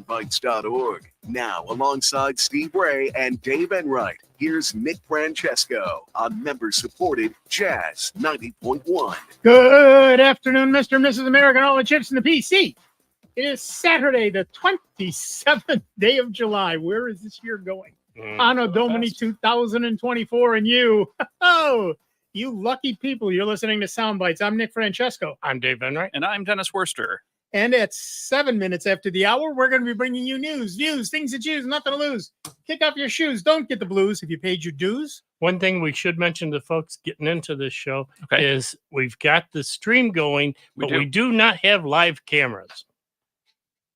soundbytes.org. Now, alongside Steve Ray and Dave Enright, here's Nick Francesco on member-supported Jazz 90.1. Good afternoon, Mr. and Mrs. America, and all the chips in the PC. It is Saturday, the 27th day of July. Where is this year going? Anno Domini 2024, and you, you lucky people, you're listening to Soundbites. I'm Nick Francesco. I'm Dave Enright. And I'm Dennis Worster. And at 7 minutes after the hour, we're going to be bringing you news, views, things to choose, nothing to lose. Kick off your shoes. Don't get the blues if you paid your dues. One thing we should mention to folks getting into this show is we've got the stream going, but we do not have live cameras.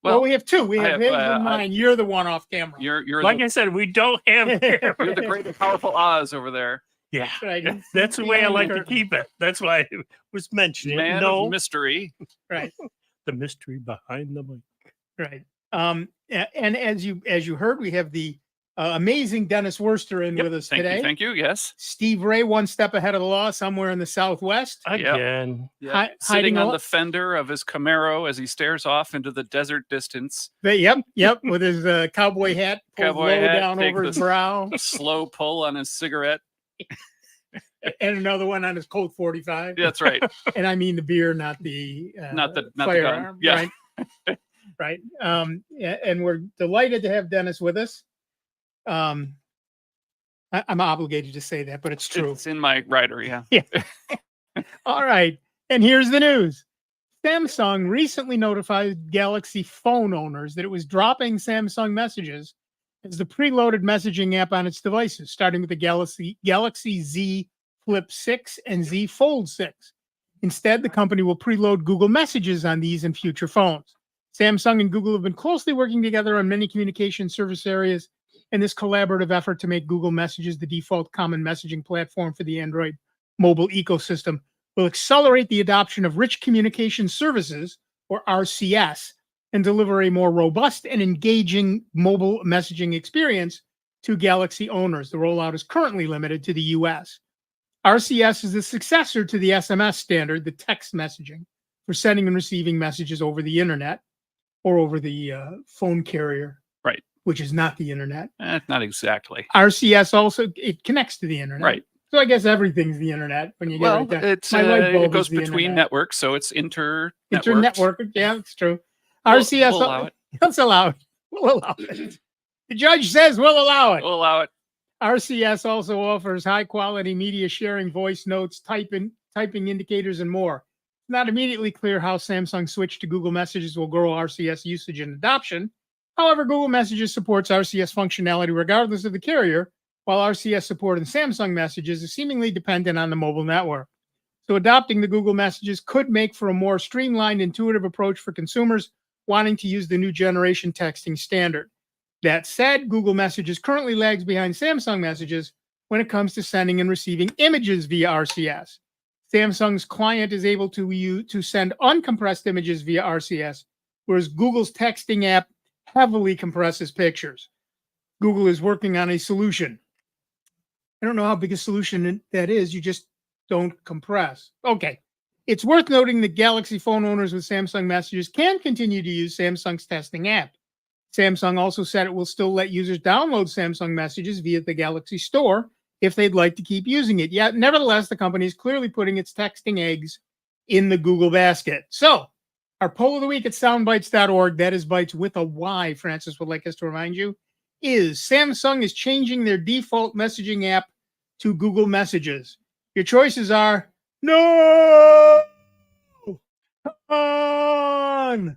Well, we have two. We have his and mine. You're the one off camera. You're like I said, we don't have cameras. You're the great and powerful Oz over there. Yeah, that's the way I like to keep it. That's why it was mentioned. Man of mystery. Right. The mystery behind the mic. Right. And as you heard, we have the amazing Dennis Worster in with us today. Thank you. Yes. Steve Ray, one step ahead of the law, somewhere in the Southwest. Again. Yep. Sitting on the fender of his Camaro as he stares off into the desert distance. Yep. With his cowboy hat pulled low down over his brow. A slow pull on his cigarette. And another one on his Colt 45. That's right. And I mean the beer, not the firearm. Yeah. Right. And we're delighted to have Dennis with us. I'm obligated to say that, but it's true. It's in my rider, yeah. All right. And here's the news. Samsung recently notified Galaxy phone owners that it was dropping Samsung Messages as the preloaded messaging app on its devices, starting with the Galaxy Z Flip 6 and Z Fold 6. Instead, the company will preload Google Messages on these and future phones. Samsung and Google have been closely working together on many communication service areas, and this collaborative effort to make Google Messages the default common messaging platform for the Android mobile ecosystem will accelerate the adoption of rich communication services, or RCS, and deliver a more robust and engaging mobile messaging experience to Galaxy owners. The rollout is currently limited to the US. RCS is the successor to the SMS standard, the text messaging, for sending and receiving messages over the internet or over the phone carrier. Right. Which is not the internet. Not exactly. RCS also, it connects to the internet. Right. So I guess everything's the internet when you get right there. It goes between networks, so it's inter-network. Yeah, it's true. RCS, we'll allow it. Let's allow it. We'll allow it. The judge says we'll allow it. We'll allow it. RCS also offers high-quality media sharing, voice notes, typing indicators, and more. It's not immediately clear how Samsung's switch to Google Messages will grow RCS usage and adoption. However, Google Messages supports RCS functionality regardless of the carrier, while RCS support in Samsung Messages is seemingly dependent on the mobile network. So adopting the Google Messages could make for a more streamlined, intuitive approach for consumers wanting to use the new generation texting standard. That said, Google Messages currently lags behind Samsung Messages when it comes to sending and receiving images via RCS. Samsung's client is able to send uncompressed images via RCS, whereas Google's texting app heavily compresses pictures. Google is working on a solution. I don't know how big a solution that is. You just don't compress. Okay. It's worth noting that Galaxy phone owners with Samsung Messages can continue to use Samsung's testing app. Samsung also said it will still let users download Samsung Messages via the Galaxy Store if they'd like to keep using it. Yet, nevertheless, the company is clearly putting its texting eggs in the Google basket. So, our poll of the week at soundbytes.org, that is Bytes with a Y, Francis would like us to remind you, is Samsung is changing their default messaging app to Google Messages. Your choices are no, come on.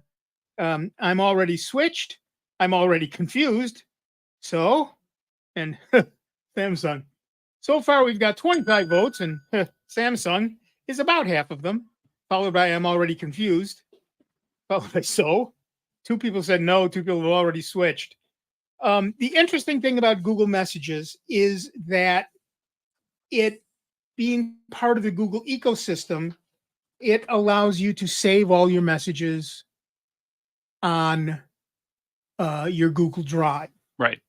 I'm already switched. I'm already confused. So, and Samsung. So far, we've got 25 votes, and Samsung is about half of them, followed by I'm already confused, followed by so. 2 people said no, 2 people have already switched. The interesting thing about Google Messages is that it being part of the Google ecosystem, it allows you to save all your messages on your Google Drive. Right.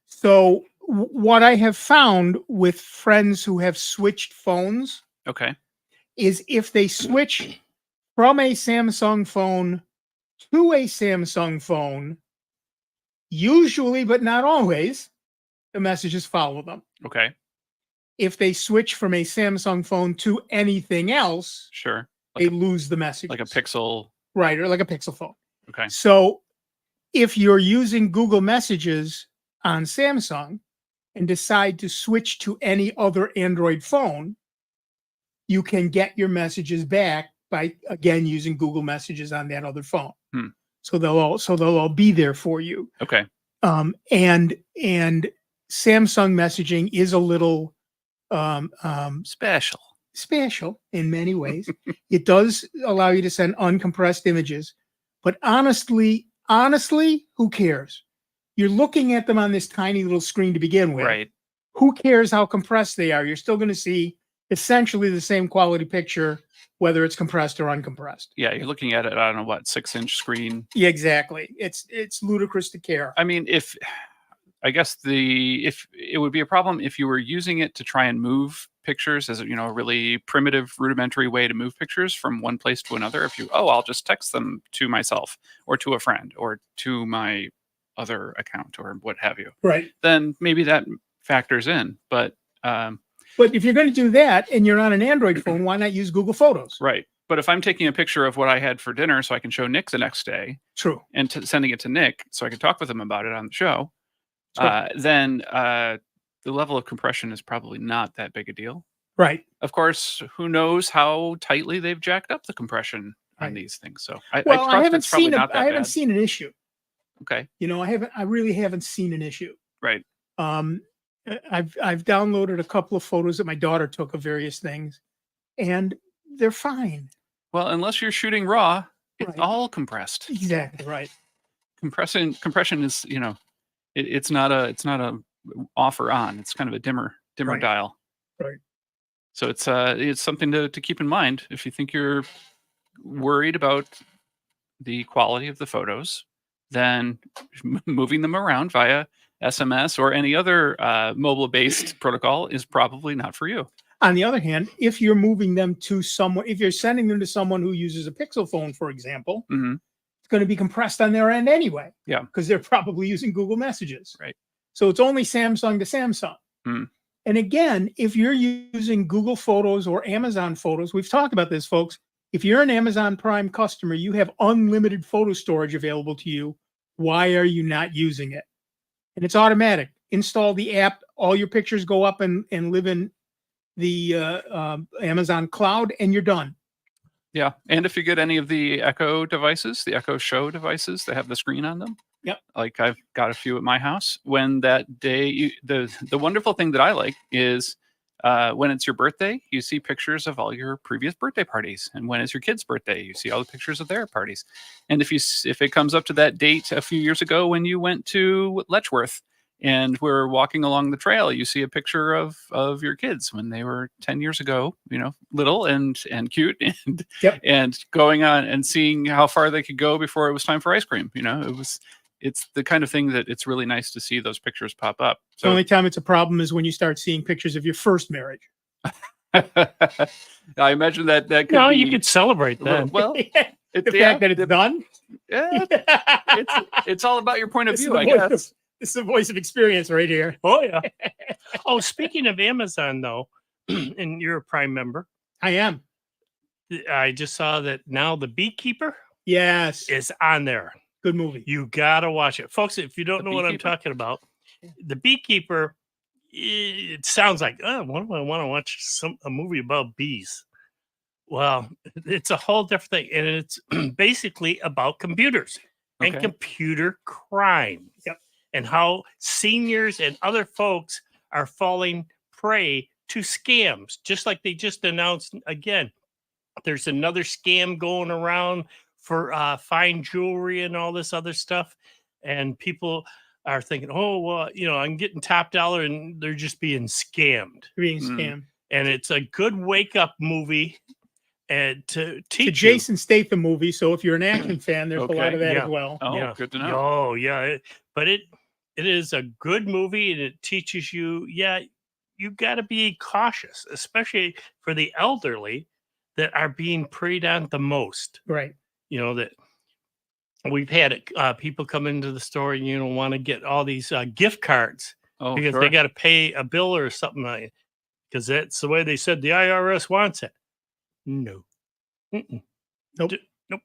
So what I have found with friends who have switched phones, is if they switch from a Samsung phone to a Samsung phone, Usually, but not always, the messages follow them. Okay. If they switch from a Samsung phone to anything else, Sure. they lose the messages. Like a Pixel. Right, or like a Pixel phone. Okay. So if you're using Google Messages on Samsung and decide to switch to any other Android phone, you can get your messages back by, again, using Google Messages on that other phone. So they'll all be there for you. Okay. And Samsung messaging is a little special in many ways. It does allow you to send uncompressed images, but honestly, who cares? You're looking at them on this tiny little screen to begin with. Right. Who cares how compressed they are? You're still going to see essentially the same quality picture, whether it's compressed or uncompressed. Yeah, you're looking at it on a 6-inch screen. Yeah, exactly. It's ludicrous to care. I mean, if it would be a problem if you were using it to try and move pictures as a really primitive, rudimentary way to move pictures from one place to another. I'll just text them to myself or to a friend or to my other account or what have you. Right. Then maybe that factors in, but if you're going to do that and you're on an Android phone, why not use Google Photos? Right. But if I'm taking a picture of what I had for dinner so I can show Nick the next day, true, and sending it to Nick so I can talk with him about it on the show, then the level of compression is probably not that big a deal. Right. Of course, who knows how tightly they've jacked up the compression on these things. So I haven't seen an issue. Okay. I really haven't seen an issue. Right. I've downloaded a couple of photos that my daughter took of various things, and they're fine. Well, unless you're shooting raw, it's all compressed. Exactly right. Compression is, it's not a off or on. It's kind of a dimmer dial. Right. So it's something to keep in mind if you think you're worried about the quality of the photos. Then moving them around via SMS or any other mobile-based protocol is probably not for you. On the other hand, if you're moving them to someone, if you're sending them to someone who uses a Pixel phone, for example, it's going to be compressed on their end anyway. Yeah. Because they're probably using Google Messages. Right. So it's only Samsung to Samsung. And again, if you're using Google Photos or Amazon Photos, we've talked about this, folks. If you're an Amazon Prime customer, you have unlimited photo storage available to you. Why are you not using it? And it's automatic. Install the app. All your pictures go up and live in the Amazon cloud, and you're done. Yeah. And if you get any of the Echo devices, the Echo Show devices that have the screen on them. Yep. Like I've got a few at my house. When that day, the wonderful thing that I like is when it's your birthday, you see pictures of all your previous birthday parties. And when it's your kid's birthday, you see all the pictures of their parties. And if it comes up to that date a few years ago when you went to Letchworth and we're walking along the trail, you see a picture of your kids when they were 10 years ago, little and cute and and going on and seeing how far they could go before it was time for ice cream. It's the kind of thing that it's really nice to see those pictures pop up. So the only time it's a problem is when you start seeing pictures of your first marriage. I imagine that could be, you could celebrate that. Well, the fact that it's done. Yeah, it's all about your point of view, I guess. This is the voice of experience right here. Oh yeah. Oh, speaking of Amazon, though, and you're a Prime member. I am. I just saw that now The Beekeeper. Yes, is on there. Good movie. You gotta watch it, folks. If you don't know what I'm talking about, The Beekeeper. It sounds like, what do I want to watch? A movie about bees. Well, it's a whole different thing, and it's basically about computers and computer crime. Yep. And how seniors and other folks are falling prey to scams, just like they just announced again. There's another scam going around for fine jewelry and all this other stuff. And people are thinking, oh, well, I'm getting top dollar, and they're just being scammed. And it's a good wake-up movie and to teach it's a Jason Statham movie. So if you're an action fan, there's a lot of that as well. Oh, yeah. Good to know. Oh, yeah. But it is a good movie, and it teaches you, you got to be cautious, especially for the elderly that are being preyed on the most. Right. That we've had people come into the store and want to get all these gift cards because sure. they got to pay a bill or something like it, because that's the way they said the IRS wants it. No. Mm-mm. Nope. Nope.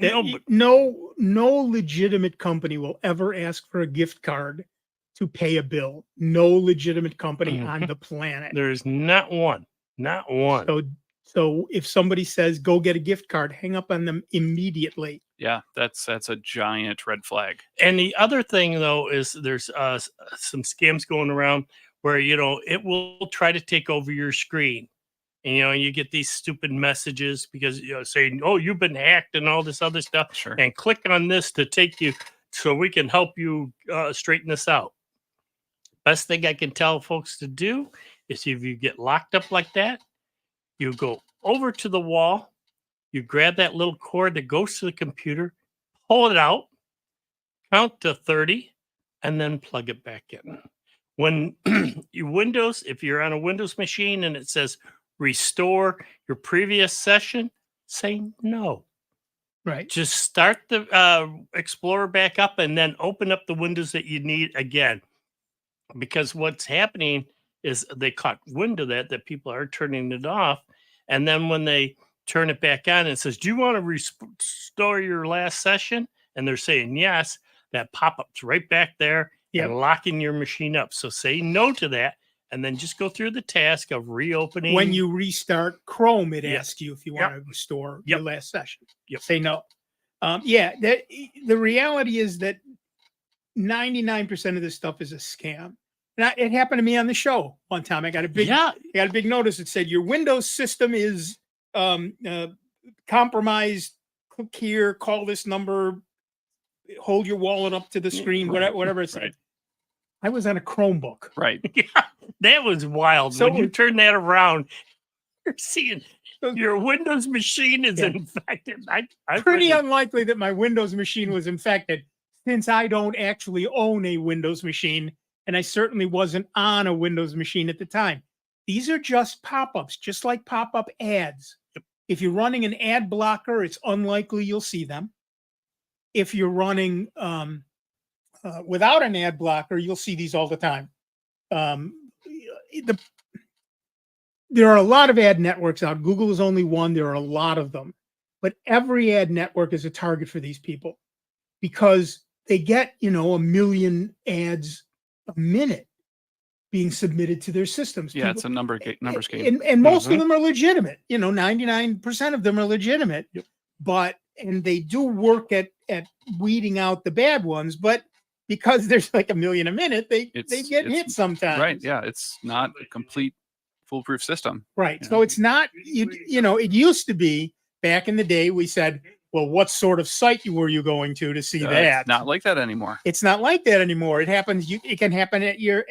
That- No, no legitimate company will ever ask for a gift card to pay a bill. No legitimate company on the planet. there's not one. Not one. So if somebody says go get a gift card, hang up on them immediately. Yeah, that's a giant red flag. And the other thing, though, is there's some scams going around where, it will try to take over your screen. And, you get these stupid messages because, saying, oh, you've been hacked and all this other stuff. Sure. And click on this to take you so we can help you straighten this out. Best thing I can tell folks to do is if you get locked up like that, you go over to the wall, you grab that little cord that goes to the computer, pull it out, count to 30, and then plug it back in. When if you're on a Windows machine and it says restore your previous session, say no. Right. Just start the Explorer back up and then open up the windows that you need again. Because what's happening is they caught wind of that people are turning it off. And then when they turn it back on, it says, do you want to restore your last session? And they're saying yes. That pop-up's right back there and locking your machine up. So say no to that. And then just go through the task of reopening. When you restart Chrome, it asks you if you want to restore your last session. Say no. The reality is that 99% of this stuff is a scam. And it happened to me on the show one time. I got a big notice that said your Windows system is compromised. Click here, call this number, hold your wallet up to the screen, whatever it said. Right. I was on a Chromebook. Right. Yeah, that was wild. So when you turn that around, you're seeing your Windows machine is infected. Pretty unlikely that my Windows machine was infected, since I don't actually own a Windows machine, and I certainly wasn't on a Windows machine at the time. These are just pop-ups, just like pop-up ads. If you're running an ad blocker, it's unlikely you'll see them. If you're running without an ad blocker, you'll see these all the time. There are a lot of ad networks out. Google is only one. There are a lot of them. But every ad network is a target for these people because they get, a million ads a minute being submitted to their systems. Yeah, it's a numbers game. And most of them are legitimate. 99% of them are legitimate. Yep. And they do work at weeding out the bad ones, but because there's like a million a minute, they get hit sometimes. Right. Yeah. It's not a complete foolproof system. Right. So it's not, it used to be back in the day, we said, well, what sort of site were you going to see that? It's not like that anymore. It's not like that anymore. It happens. It can happen at you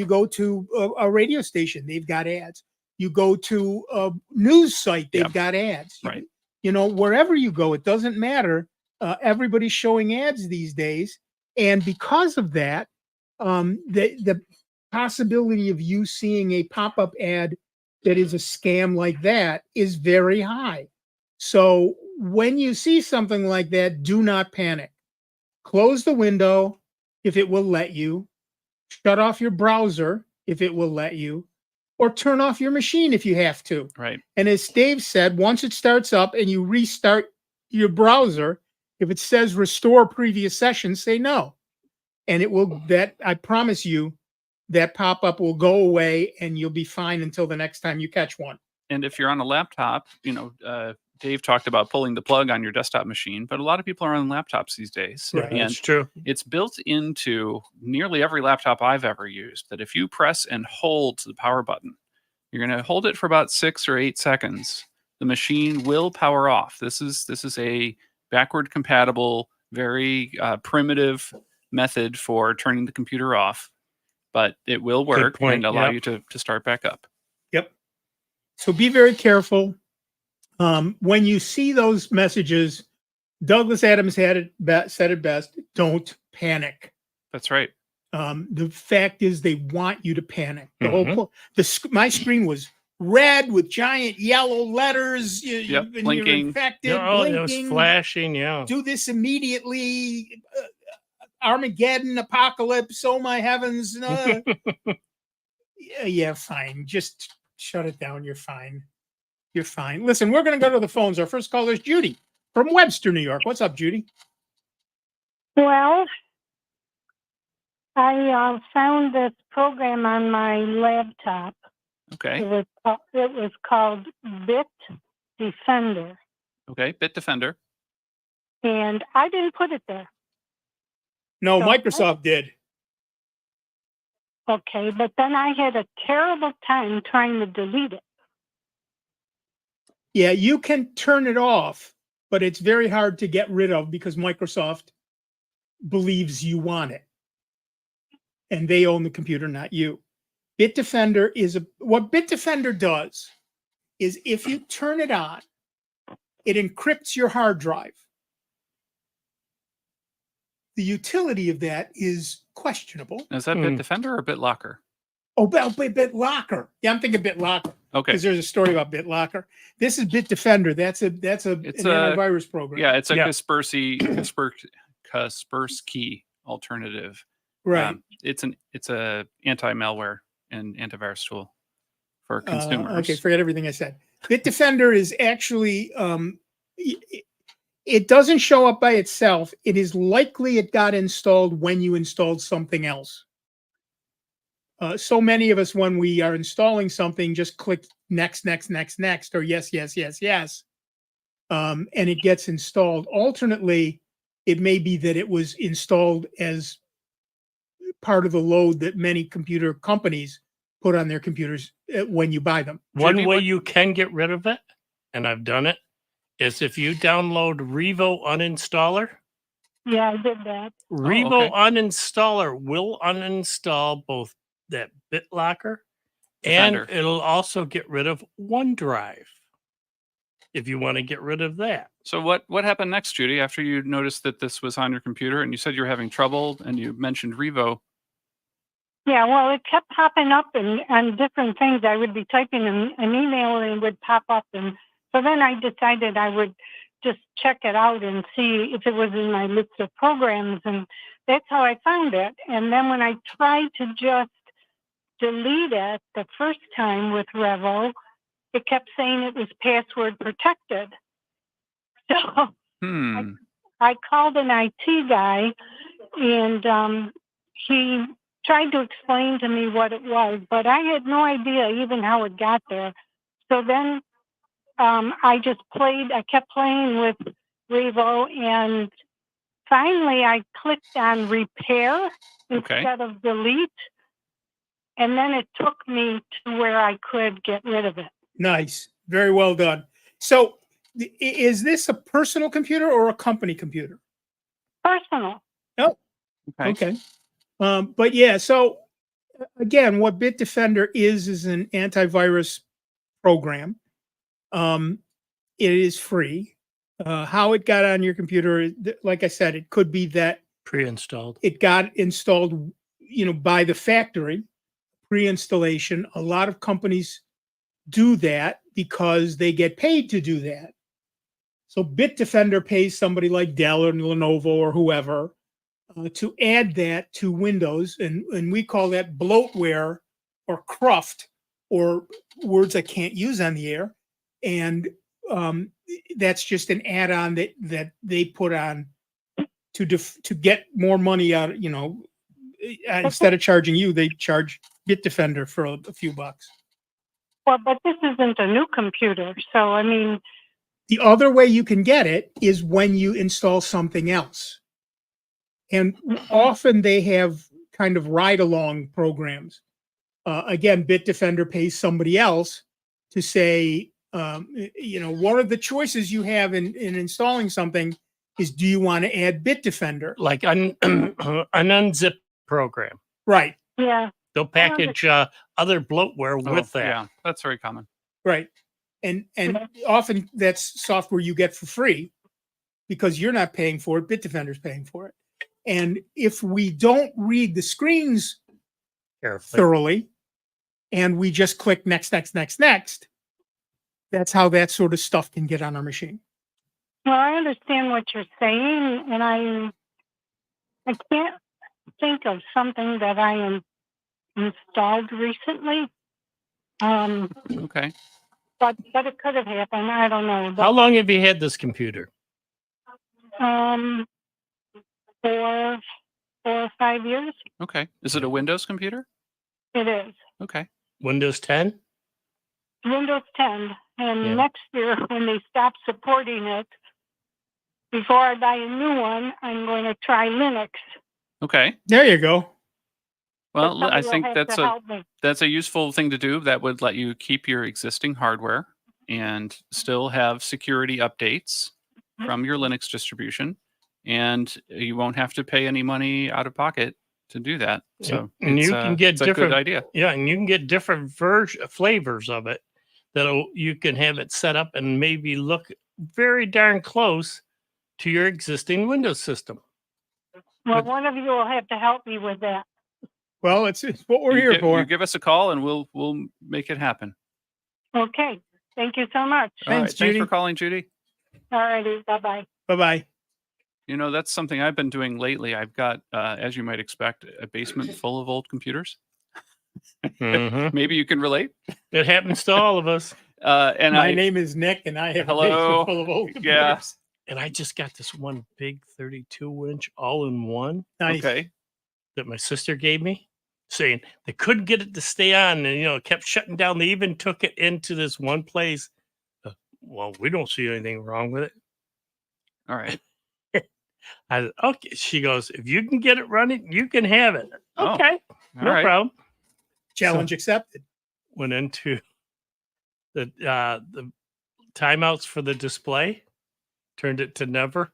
go to a radio station, they've got ads. You go to a news site, they've got ads. Right. Wherever you go, it doesn't matter. Everybody's showing ads these days. And because of that, the possibility of you seeing a pop-up ad that is a scam like that is very high. So when you see something like that, do not panic. Close the window if it will let you. Shut off your browser if it will let you. Or turn off your machine if you have to. Right. And as Dave said, once it starts up and you restart your browser, if it says restore previous session, say no. And it will, I promise you, that pop-up will go away and you'll be fine until the next time you catch one. And if you're on a laptop, Dave talked about pulling the plug on your desktop machine, but a lot of people are on laptops these days. Right. And That's true. It's built into nearly every laptop I've ever used that if you press and hold the power button, you're going to hold it for about 6 or 8 seconds. The machine will power off. This is a backward compatible, very primitive method for turning the computer off, but it will work and allow you to start back up. Yep. So be very careful. When you see those messages, Douglas Adams said it best, don't panic. That's right. The fact is they want you to panic. The whole my screen was red with giant yellow letters. Yep, And you're blinking. infected, Oh, it was blinking. flashing. Yeah. Do this immediately. Armageddon, apocalypse. Oh my heavens! Yeah, fine. Just shut it down. You're fine. You're fine. Listen, we're going to go to the phones. Our first caller is Judy from Webster, New York. What's up, Judy? Well, I found this program on my laptop. Okay. It was called Bit Defender, Okay. Bitdefender. and I didn't put it there. No, So- Microsoft did. Okay, but then I had a terrible time trying to delete it. Yeah, you can turn it off, but it's very hard to get rid of because Microsoft believes you want it. And they own the computer, not you. Bitdefender what Bitdefender does is if you turn it on, it encrypts your hard drive. The utility of that is questionable. Is that Bitdefender or BitLocker? Oh, BitLocker. Yeah, I'm thinking BitLocker. Okay. Because there's a story about BitLocker. This is Bitdefender. That's an antivirus program. Yeah, it's a Yeah. Kaspersky alternative. Right. It's a anti-malware and antivirus tool for consumers. Okay, forget everything I said. Bitdefender is actually it doesn't show up by itself. It is likely it got installed when you installed something else. So many of us, when we are installing something, just click next, or yes, and it gets installed. Alternately, it may be that it was installed as part of the load that many computer companies put on their computers when you buy them. One way you can get rid of it, and I've done it, is if you download Revo Uninstaller. Yeah, I did that. Revo okay. Uninstaller will uninstall both that BitLocker Defender. and it'll also get rid of OneDrive if you want to get rid of that. So what happened next, Judy, after you noticed that this was on your computer and you said you were having trouble and you mentioned Revo? Yeah, well, it kept popping up on different things. I would be typing an email and it would pop up. And so then I decided I would just check it out and see if it was in my list of programs. And that's how I found it. And then when I tried to just delete it the first time with Revo, it kept saying it was password protected. So I called an IT guy, and he tried to explain to me what it was, but I had no idea even how it got there. So then I kept playing with Revo, and finally I clicked on repair instead of delete. And then it took me to where I could get rid of it. Nice. Very well done. So is this a personal computer or a company computer? Personal. Oh, okay. But yeah, so again, what Bitdefender is an antivirus program. It is free. How it got on your computer, like I said, it could be that Pre-installed. it got installed, by the factory, pre-installation. A lot of companies do that because they get paid to do that. So Bitdefender pays somebody like Dell or Lenovo or whoever to add that to Windows, and we call that bloatware or cruft, or words I can't use on the air. And that's just an add-on that they put on to get more money out. Instead of charging you, they charge Bitdefender for a few bucks. Well, but this isn't a new computer, so I mean. The other way you can get it is when you install something else. And often they have kind of ride-along programs. Again, Bitdefender pays somebody else to say, one of the choices you have in installing something is, do you want to add Bitdefender? Like an unzip program. Right. Yeah. They'll package other bloatware with that. Yeah, that's very common. Right. And often that's software you get for free because you're not paying for it. Bitdefender's paying for it. And if we don't read the screens Carefully. thoroughly and we just click next, next. That's how that sort of stuff can get on our machine. Well, I understand what you're saying, and I can't think of something that I installed recently. Okay. But it could have happened. I don't know. How long have you had this computer? 4 or 5 years. Okay. Is it a Windows computer? It is. Okay. Windows 10? Windows 10. And Yeah. next year, when they stop supporting it, before I buy a new one, I'm going to try Linux. Okay. There you go. Well, But I somebody will think have to help me. that's a useful thing to do. That would let you keep your existing hardware and still have security updates from your Linux distribution, and you won't have to pay any money out of pocket to do that. So And you can get it's a different good idea. Yeah, and you can get different flavors of it that you can have it set up and maybe look very darn close to your existing Windows system. Well, But- one of you will have to help me with that. Well, it's what we're here for. You give us a call, and we'll make it happen. Okay. Thank you so much. All right. Thanks, Thanks Judy. for calling, Judy. All righty. Bye-bye. Bye-bye. You know, that's something I've been doing lately. I've got, as you might expect, a basement full of old computers. Mhm. Maybe you can relate. It happens to all of us. And My name is Nick, and I have a Hello. basement full of old Yeah. computers. And I just got this one big 32-inch all-in-one Nice. Okay. that my sister gave me, saying they couldn't get it to stay on, and it kept shutting down. They even took it into this one place. Well, we don't see anything wrong with it. All right. Okay. She goes, if you can get it running, you can have it. Oh, Okay, All no right. problem. Challenge accepted. Went into the timeouts for the display, turned it to never.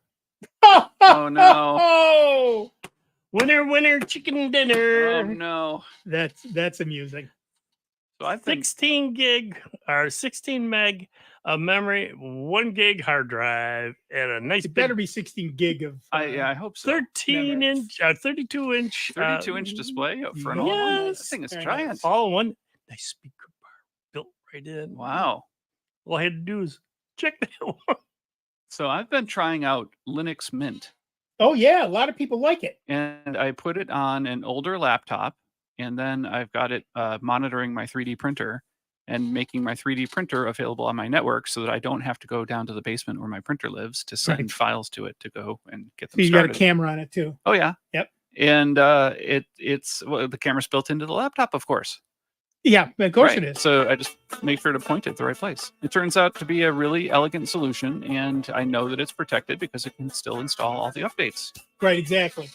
Oh, no. Oh, Winner, chicken dinner. Oh no. that's amusing. So I've been 16 gig or 16 meg of memory, 1 gig hard drive, and a nice It big better be 16 gig of. I hope so. 13 memory. inch, 32 inch, 32-inch display for an all-in-one? That yes. thing is Very giant. nice. all in one. Nice speaker bar built right in. Wow. All I had to do is check that one. So I've been trying out Linux Mint, Oh yeah, a lot of people like it. and I put it on an older laptop, and then I've got it monitoring my 3D printer and making my 3D printer available on my network so that I don't have to go down to the basement where my printer lives to send Right. files to it to go and get So them you got a started. camera on it too. Oh yeah. Yep. And it's the camera's built into the laptop, of course. Yeah, of course Right. it is. So I just make sure to point it the right place. It turns out to be a really elegant solution, and I know that it's protected because it can still install all the updates. Right, exactly.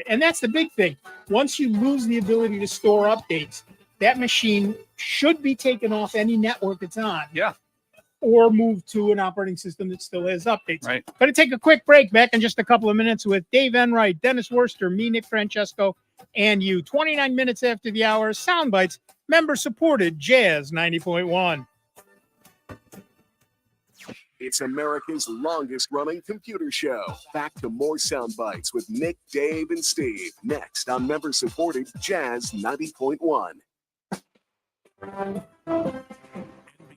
And that's the big thing. Once you lose the ability to store updates, that machine should be taken off any network it's on. Yeah. Or moved to an operating system that still has updates. Right. Going to take a quick break. Back in just a couple of minutes with Dave Enright, Dennis Worster, me, Nick Francesco, and you. 29 minutes after the hour. Sound Bytes, member supported, Jazz 90.1. It's America's longest running computer show. Back to more sound bites with Nick, Dave, and Steve. Next on member supported Jazz 90.1.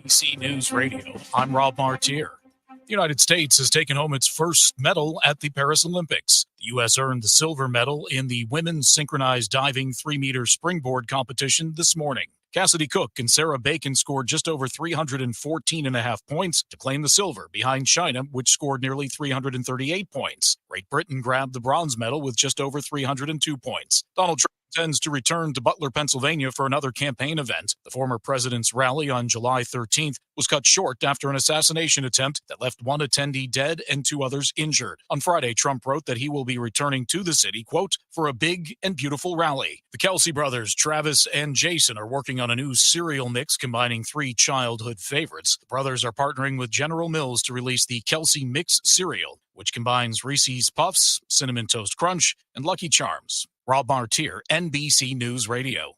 NBC News Radio. I'm Rob Martier. The United States has taken home its first medal at the Paris Olympics. The U.S. earned the silver medal in the women's synchronized diving 3-meter springboard competition this morning. Cassidy Cook and Sarah Bacon scored just over 314.5 points to claim the silver, behind China, which scored nearly 338 points. Great Britain grabbed the bronze medal with just over 302 points. Donald Trump intends to return to Butler, Pennsylvania for another campaign event. The former president's rally on July 13th was cut short after an assassination attempt that left one attendee dead and 2 others injured. On Friday, Trump wrote that he will be returning to the city, quote, for a big and beautiful rally. The Kelsey brothers, Travis and Jason, are working on a new cereal mix combining 3 childhood favorites. The brothers are partnering with General Mills to release the Kelsey Mix cereal, which combines Reese's Puffs, Cinnamon Toast Crunch, and Lucky Charms. Rob Martier, NBC News Radio.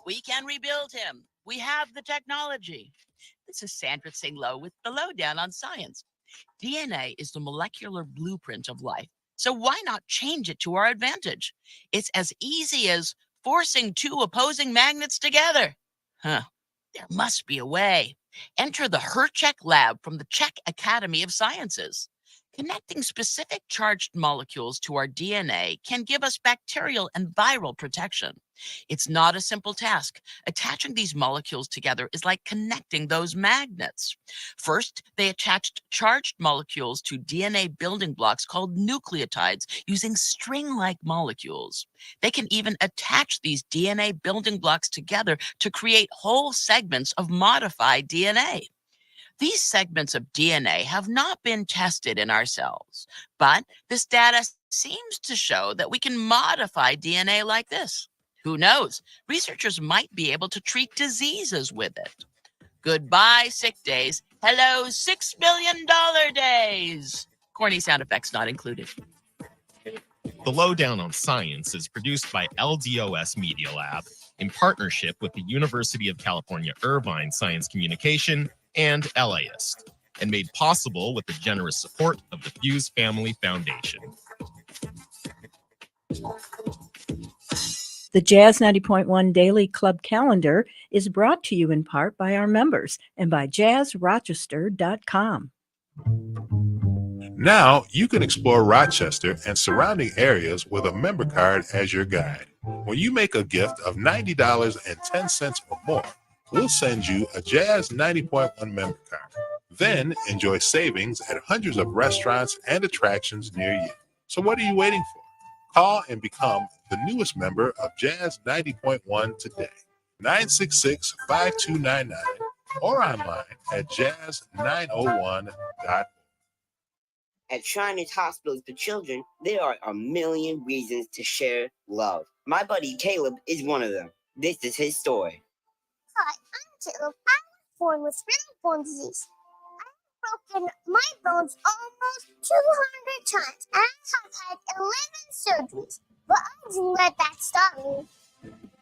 We can rebuild him. We have the technology. This is Sandra Singlow with the Lowdown on Science. DNA is the molecular blueprint of life, so why not change it to our advantage? It's as easy as forcing two opposing magnets together. Huh. There must be a way. Enter the HerCheck lab from the Czech Academy of Sciences. Connecting specific charged molecules to our DNA can give us bacterial and viral protection. It's not a simple task. Attaching these molecules together is like connecting those magnets. First, they attached charged molecules to DNA building blocks called nucleotides using string-like molecules. They can even attach these DNA building blocks together to create whole segments of modified DNA. These segments of DNA have not been tested in our cells, but this data seems to show that we can modify DNA like this. Who knows? Researchers might be able to treat diseases with it. Goodbye, sick days. Hello, $6 million days. Corny sound effects not included. The Lowdown on Science is produced by LDOS Media Lab in partnership with the University of California Irvine Science Communication and LAist, and made possible with the generous support of the Fuse Family Foundation. The Jazz 90.1 Daily Club Calendar is brought to you in part by our members and by jazzrochester.com. Now you can explore Rochester and surrounding areas with a member card as your guide. When you make a gift of $90.10 or more, we'll send you a Jazz 90.1 member card. Then enjoy savings at hundreds of restaurants and attractions near you. So what are you waiting for? Call and become the newest member of Jazz 90.1 today. 966-5299 or online at jazz901.org. At Shriners Hospitals for Children, there are a million reasons to share love. My buddy Caleb is one of them. This is his story. Hi, I'm Caleb. I was born with spinal bone disease. I've broken my bones almost 200 times, and I have had 11 surgeries. But I didn't let that stop me.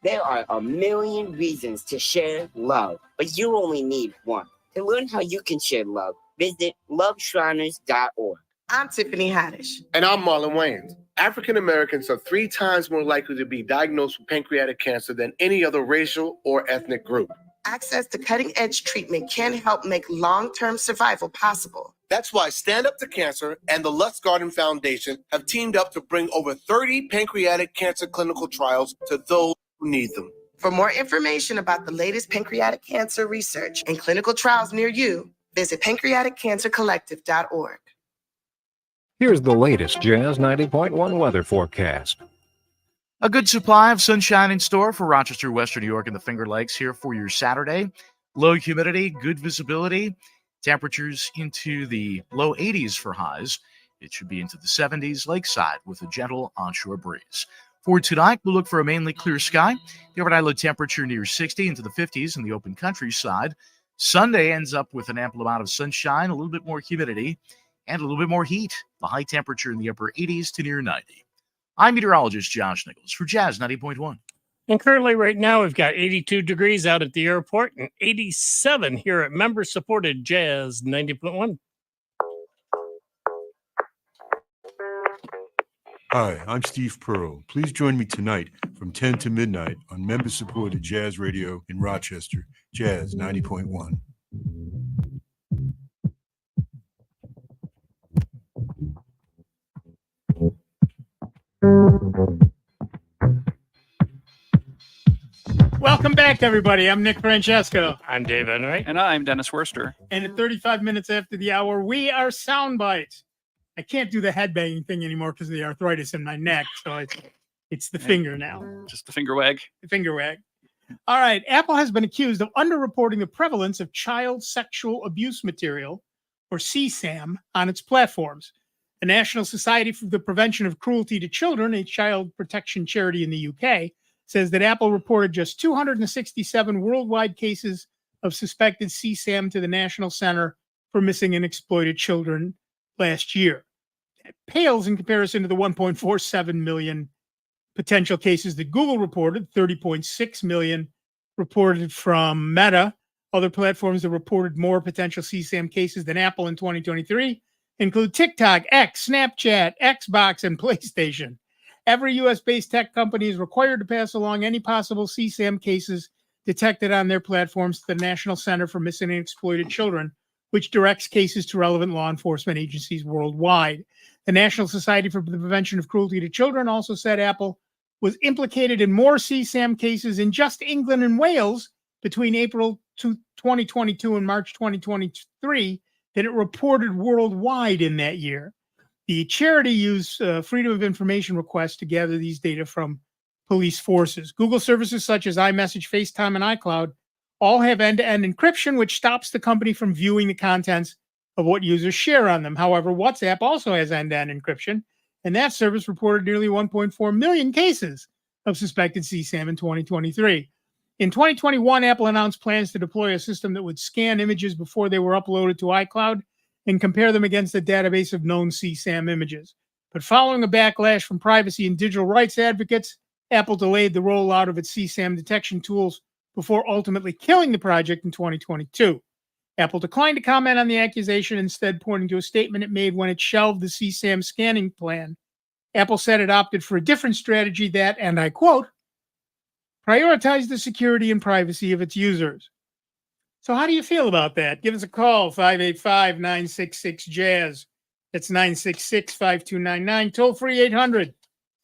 There are a million reasons to share love, but you only need one. To learn how you can share love, visit loveshriners.org. I'm Tiffany Haddish. And I'm Marlon Wayans. African Americans are 3 times more likely to be diagnosed with pancreatic cancer than any other racial or ethnic group. Access to cutting-edge treatment can help make long-term survival possible. That's why Stand Up to Cancer and the Lust Garden Foundation have teamed up to bring over 30 pancreatic cancer clinical trials to those who need them. For more information about the latest pancreatic cancer research and clinical trials near you, visit pancreaticcancercollective.org. Here's the latest Jazz 90.1 weather forecast. A good supply of sunshine in store for Rochester, Western New York, and the Finger Lakes here for your Saturday. Low humidity, good visibility. Temperatures into the low 80s for highs. It should be into the 70s lakeside with a gentle onshore breeze. For tonight, we'll look for a mainly clear sky. The overnight low temperature near 60 into the 50s in the open countryside. Sunday ends up with an ample amount of sunshine, a little bit more humidity, and a little bit more heat. The high temperature in the upper 80s to near 90. I'm meteorologist Josh Nichols for Jazz 90.1. And currently right now we've got 82 degrees out at the airport and 87 here at member-supported Jazz 90.1. Hi, I'm Steve Pearl. Please join me tonight from 10 to midnight on member-supported Jazz Radio in Rochester, Jazz 90.1. Welcome back, everybody. I'm Nick Francesco. I'm Dave Enright. And I'm Dennis Worster. And at 35 minutes after the hour, we are Soundbites. I can't do the headbanging thing anymore because of the arthritis in my neck. So it's the finger now. Just the finger wag. The finger wag. All right. Apple has been accused of underreporting the prevalence of child sexual abuse material, or CSAM, on its platforms. The National Society for the Prevention of Cruelty to Children, a child protection charity in the UK, says that Apple reported just 267 worldwide cases of suspected CSAM to the National Center for Missing and Exploited Children last year. It pales in comparison to the 1.47 million potential cases that Google reported, 30.6 million reported from Meta. Other platforms that reported more potential CSAM cases than Apple in 2023 include TikTok, X, Snapchat, Xbox, and PlayStation. Every U.S.-based tech company is required to pass along any possible CSAM cases detected on their platforms to the National Center for Missing and Exploited Children, which directs cases to relevant law enforcement agencies worldwide. The National Society for the Prevention of Cruelty to Children also said Apple was implicated in more CSAM cases in just England and Wales between April 2022 and March 2023 than it reported worldwide in that year. The charity used Freedom of Information requests to gather these data from police forces. Google services such as iMessage, FaceTime, and iCloud all have end-to-end encryption, which stops the company from viewing the contents of what users share on them. However, WhatsApp also has end-to-end encryption, and that service reported nearly 1.4 million cases of suspected CSAM in 2023. In 2021, Apple announced plans to deploy a system that would scan images before they were uploaded to iCloud and compare them against a database of known CSAM images. But following a backlash from privacy and digital rights advocates, Apple delayed the rollout of its CSAM detection tools before ultimately killing the project in 2022. Apple declined to comment on the accusation, instead pointing to a statement it made when it shelved the CSAM scanning plan. Apple said it opted for a different strategy that, and I quote, prioritized the security and privacy of its users. So how do you feel about that? Give us a call, 585-966-JAZZ. That's 966-5299. Toll free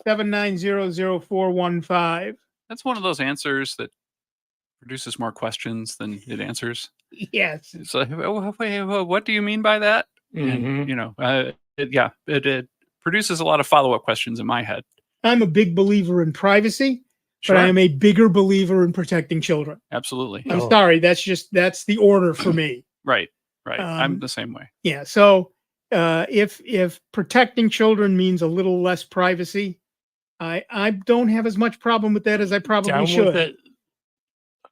800-790-0415. That's one of those answers that produces more questions than it answers. Yes. So, what do you mean by that? And, it produces a lot of follow-up questions in my head. I'm a big believer in privacy, Sure. but I am a bigger believer in protecting children. Absolutely. I'm sorry. That's the order for me. Right. I'm the same way. Yeah. So if protecting children means a little less privacy, I don't have as much problem with that as I probably should. With it.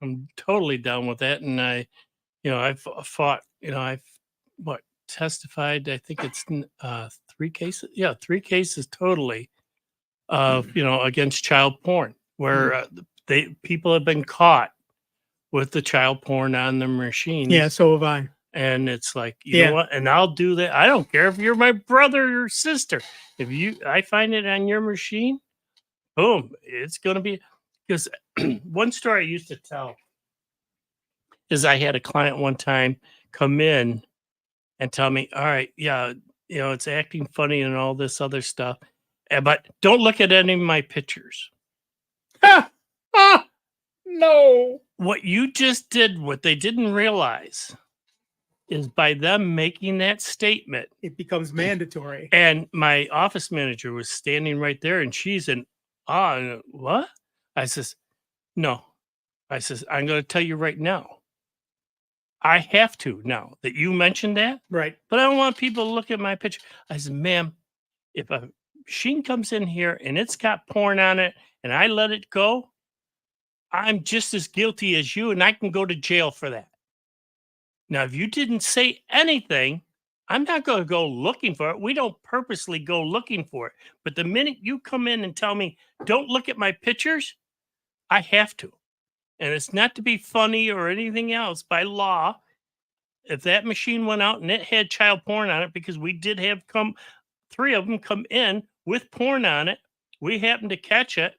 I'm totally down with that. And I've fought, I've testified, I think it's 3 cases. Yeah, 3 cases totally of, against child porn where people have been caught with the child porn on the machine. Yeah, so have I. And it's like, you know what? And I'll do that. I don't care if you're my brother or sister. If I find it on your machine, boom, it's going to be. Because one story I used to tell is I had a client one time come in and tell me, all right, it's acting funny and all this other stuff, but don't look at any of my pictures. No. What you just did, what they didn't realize is by them making that statement, it becomes mandatory. And my office manager was standing right there and she's in awe. What? I says, no. I says, I'm going to tell you right now. I have to now that you mentioned that. Right. But I don't want people to look at my picture. I said, ma'am, if a machine comes in here and it's got porn on it and I let it go, I'm just as guilty as you and I can go to jail for that. Now, if you didn't say anything, I'm not going to go looking for it. We don't purposely go looking for it. But the minute you come in and tell me, don't look at my pictures, I have to. And it's not to be funny or anything else. By law, if that machine went out and it had child porn on it, because we did have 3 of them come in with porn on it, we happened to catch it,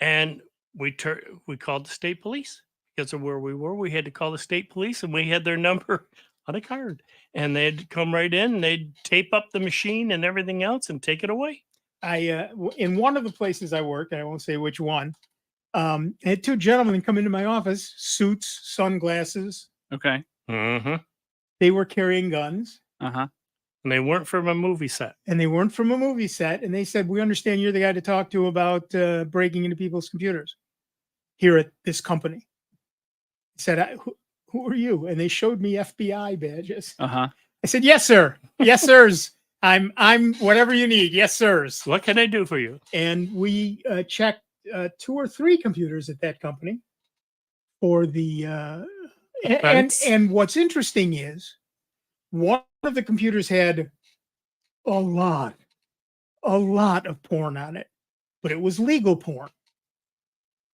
and we called the state police because of where we were. We had to call the state police, and we had their number on a card, and they'd come right in and they'd tape up the machine and everything else and take it away. In one of the places I worked, I won't say which one, I had 2 gentlemen come into my office, suits, sunglasses. Okay. Mm-hmm. They were carrying guns. Uh-huh. And they weren't from a movie set. And they said, we understand you're the guy to talk to about breaking into people's computers here at this company. I said, who are you? And they showed me FBI badges. Uh-huh. I said, yes, sir. Yes, sirs. I'm whatever you need. Yes, sirs. What can I do for you? And we checked 2 or 3 computers at that company for the and what's interesting is one of the computers had a lot of porn on it, but it was legal porn.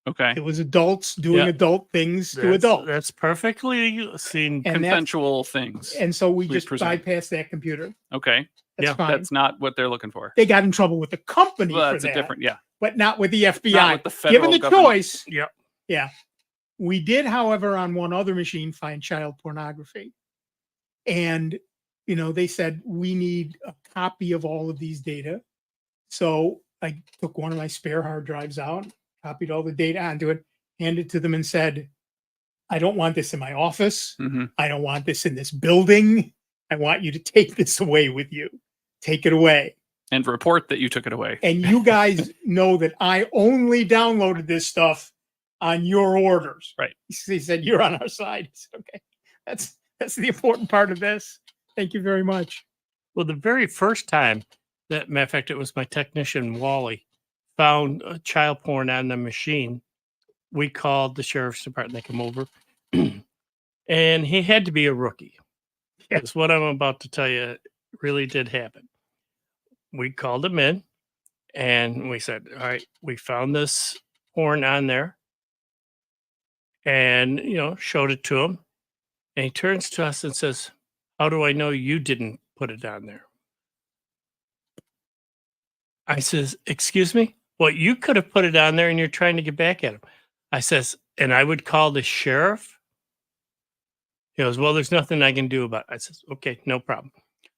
Okay. It was adults doing adult things to adults. That's perfectly seen. Consensual things. And so we just bypassed that computer. Okay. That's fine. That's not what they're looking for. They got in trouble with the company Well, for that's that, a different, yeah. but not with the FBI. Not with the Given federal the government. choice, Yep. yeah. We did, however, on one other machine find child pornography. And, they said, we need a copy of all of these data. So I took one of my spare hard drives out, copied all the data onto it, handed it to them and said, I don't want this in my office. I don't want this in this building. I want you to take this away with you. Take it away. And report that you took it away. And you guys know that I only downloaded this stuff on your orders. Right. He said, you're on our side. Said, okay. That's the important part of this. Thank you very much. Well, the very first time that, matter of fact, it was my technician, Wally, found child porn on the machine, we called the sheriff's department. They come over. And he had to be a rookie. Yes, what I'm about to tell you really did happen. We called him in and we said, all right, we found this porn on there. And, showed it to him. And he turns to us and says, how do I know you didn't put it on there? I says, excuse me? Well, you could have put it on there and you're trying to get back at him. I says, and I would call the sheriff? He goes, well, there's nothing I can do about it. I says, okay, no problem.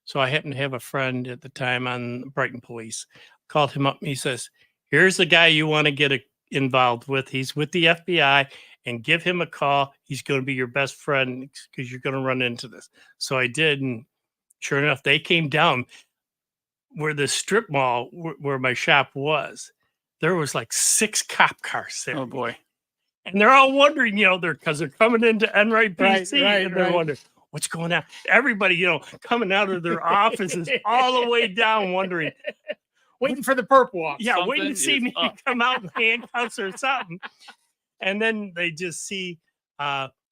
So I happened to have a friend at the time on Brighton Police. Called him up and he says, here's the guy you want to get involved with. He's with the FBI, and give him a call. He's going to be your best friend because you're going to run into this. So I did. And sure enough, they came down where the strip mall where my shop was. There was like 6 cop cars there. Oh boy. And they're all wondering, because they're coming into Enright PC Right, and they're right. wondering what's going on. Everybody, coming out of their offices all the way down wondering, Waiting for the perp walk. yeah, waiting to Something see is me up. come out in handcuffs or something. And then they just see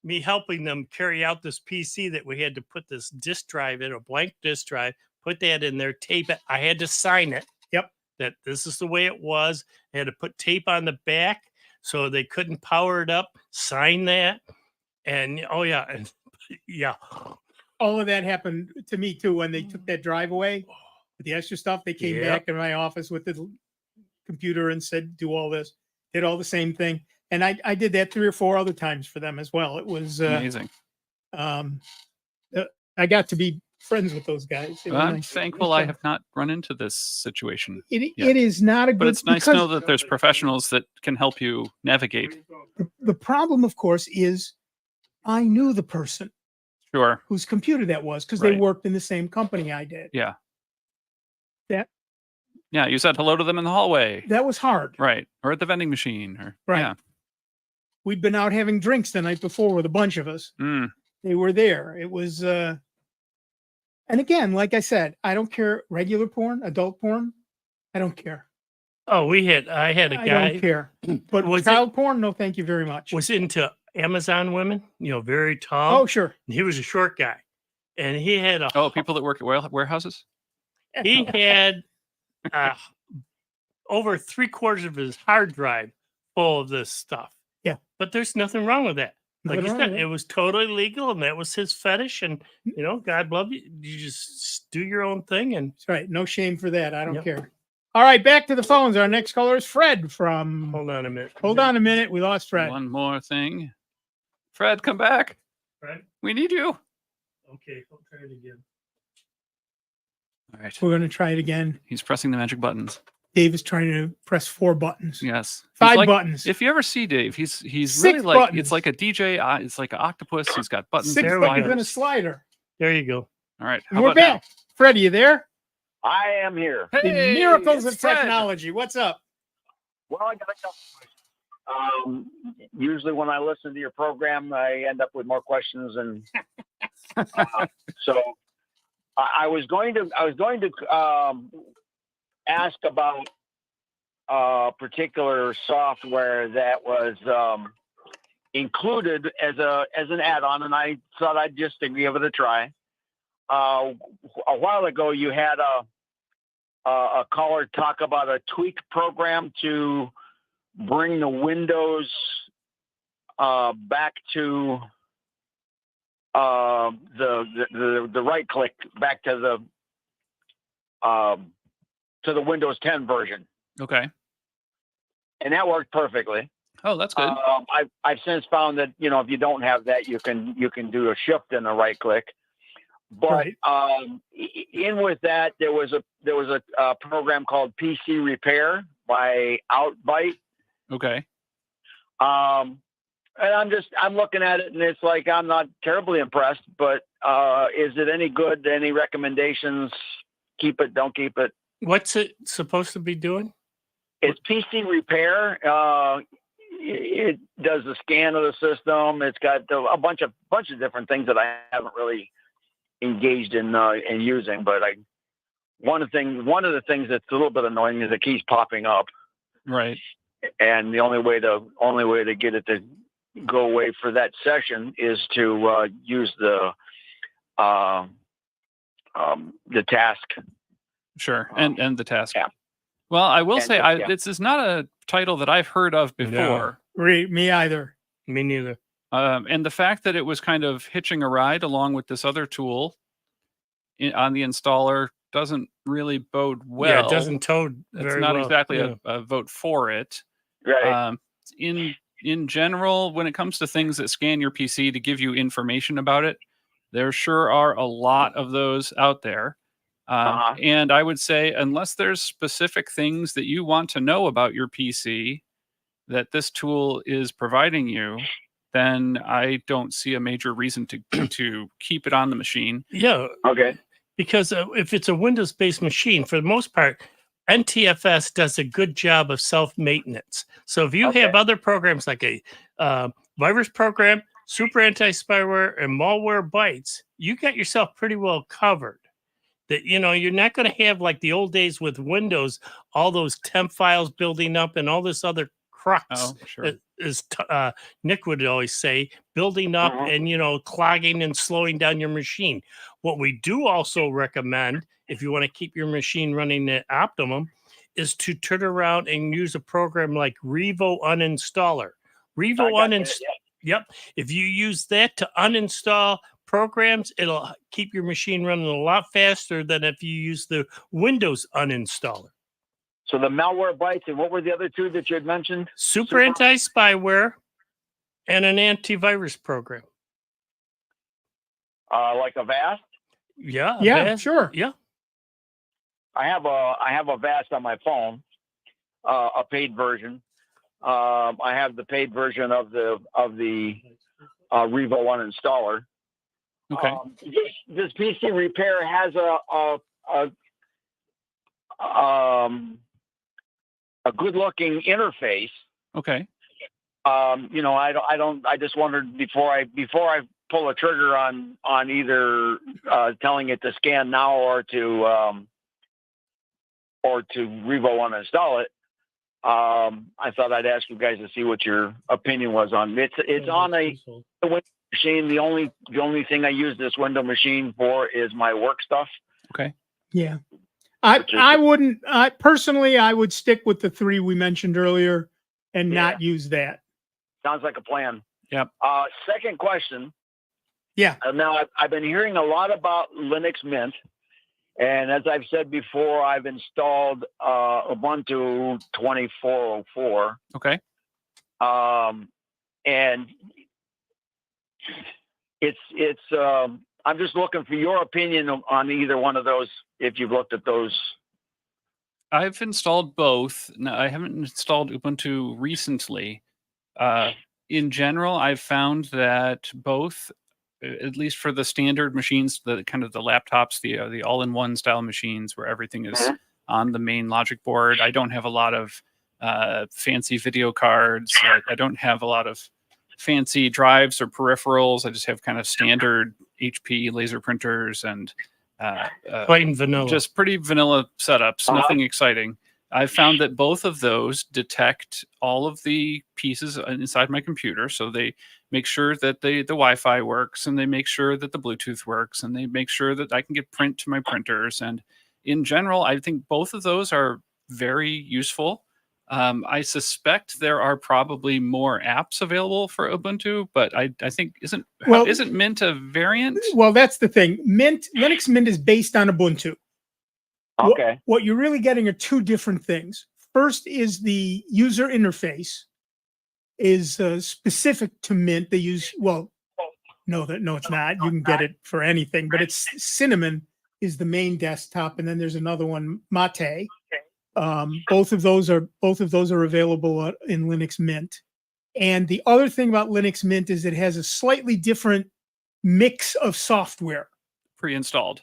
me helping them carry out this PC that we had to put this disk drive in, a blank disk drive, put that in there, tape it. I had to sign it. Yep. That this is the way it was. I had to put tape on the back so they couldn't power it up, sign that. And and yeah. All of that happened to me too when they took that drive away with the extra stuff. They came back in my office with the computer and said, do all this, did all the same thing. And I did that 3 or 4 other times for them as well. It was amazing. I got to be friends with those guys. They were I'm nice. thankful I have not run into this situation. It yet. is not a good. But it's nice to because know that there's professionals that can help you navigate. the problem, of course, is I knew the person Sure. whose computer that was because they Right. worked in the same company I did. Yeah. That Yeah. You said hello to them in the hallway. that was hard. Right. Or at the vending machine. Or Right. Yeah. We'd been out having drinks the night before with a bunch of us. Mm. They were there. It was and again, like I said, I don't care regular porn, adult porn. I don't care. Oh, I had a I guy don't care. But Was child porn, no thank you very much. was into Amazon women, very tall. Oh, sure. And he was a short guy. And he had people that work at warehouses? he had over 3/4 of his hard drive full of this stuff. Yeah. But there's nothing wrong with that. Like Nothing you wrong said, with it. it was totally legal and that was his fetish. And, God love you. You just do your own thing. And That's right. No shame for that. I don't Yep. care. All right, back to the phones. Our next caller is Fred from. hold on a minute. Hold on a minute. We lost Fred. One more thing. Fred, come back. Right? We need you. Okay, I'll try it again. All right. We're going to try it again. He's pressing the magic buttons. Dave is trying to press 4 buttons. Yes. He's 5 like- buttons. If you ever see Dave, he's 6 really like buttons. it's like a DJ. It's like an octopus. He's got buttons. 6 and buttons and a sliders. slider. There you go. All right. And How we're about now? back. Fred, are you there? I am here. The Hey, miracles it's of Fred. technology. What's up? Well, I got a couple. Usually, when I listen to your program, I end up with more questions, and so I was going to ask about particular software that was included as an add-on, and I thought I'd just give it a try. A while ago, you had a caller talk about a tweak program to bring the Windows back to the right click back to to the Windows 10 version, Okay. and that worked perfectly. Oh, that's good. I've since found that if you don't have that, you can do a shift and a right click. But in with that, there was a program called PC Repair by Bytes. Okay. And I'm looking at it, and it's like I'm not terribly impressed. But is it any good? Any recommendations? Keep it, don't keep it. What's it supposed to be doing? It's PC Repair. It does the scan of the system. It's got a bunch of different things that I haven't really engaged in using. But one of the things that's a little bit annoying is it keeps popping up. Right. And the only way to get it to go away for that session is to use the task. Sure. And the task. Yeah. Well, I will And say yeah. this is not a title that I've heard of before. Me either. Me neither. And the fact that it was kind of hitching a ride along with this other tool on the installer doesn't really bode well. Yeah, it doesn't toad It's very not well. exactly Yeah. a vote for it. Right. In general, when it comes to things that scan your PC to give you information about it, there sure are a lot of those out there. And I would say, unless there's specific things that you want to know about your PC that this tool is providing you, then I don't see a major reason to keep it on the machine. Yeah. Okay. Because if it's a Windows-based machine, for the most part, NTFS does a good job of self-maintenance. So if you have other programs like a virus program, super anti-spyware, and malware Bytes, you got yourself pretty well covered. That you're not going to have like the old days with Windows, all those temp files building up and all this other crux. Oh, sure. As Nick would always say, building up and clogging and slowing down your machine. What we do also recommend, if you want to keep your machine running at optimum, is to turn around and use a program like Revo Uninstaller. Revo Uninstaller. Yep. If you use that to uninstall programs, it'll keep your machine running a lot faster than if you use the Windows uninstaller. So the malware Bytes, and what were the other two that you had mentioned? Super anti-spyware and an antivirus program. Like Avast? Yeah. Yeah, Avast. sure. Yeah. I have a Avast on my phone, a paid version. I have the paid version of the Revo Uninstaller. Okay. This PC Repair has a good-looking interface. Okay. I just wondered before I pull a trigger on either telling it to scan now or to Revo uninstall it. I thought I'd ask you guys to see what your opinion was on it. It's on a Windows machine. The only thing I use this Windows machine for is my work stuff. Okay. Yeah. I wouldn't personally, I would stick with the three we mentioned earlier and not use that. Sounds like a plan. Yep. Second question. Yeah. Now I've been hearing a lot about Linux Mint, and as I've said before, I've installed Ubuntu 2404. Okay. And it's I'm just looking for your opinion on either one of those, if you've looked at those. I've installed both. No, I haven't installed Ubuntu recently. In general, I've found that both, at least for the standard machines, the kind of the laptops, the all-in-one style machines where everything is on the main logic board. I don't have a lot of fancy video cards. I don't have a lot of fancy drives or peripherals. I just have kind of standard HP laser printers and plain vanilla, just pretty vanilla setups, nothing exciting. I've found that both of those detect all of the pieces inside my computer. So they make sure that the Wi-Fi works, and they make sure that the Bluetooth works, and they make sure that I can get print to my printers. And in general, I think both of those are very useful. I suspect there are probably more apps available for Ubuntu, but I think isn't Mint a variant? Well, that's the thing. Linux Mint is based on Ubuntu. Okay. What you're really getting are two different things. First is the user interface is specific to Mint. They use, well, no, it's not. You can get it for anything, but it's Cinnamon is the main desktop, and then there's another one, Mate. Both of those are available in Linux Mint. And the other thing about Linux Mint is it has a slightly different mix of software Pre-installed.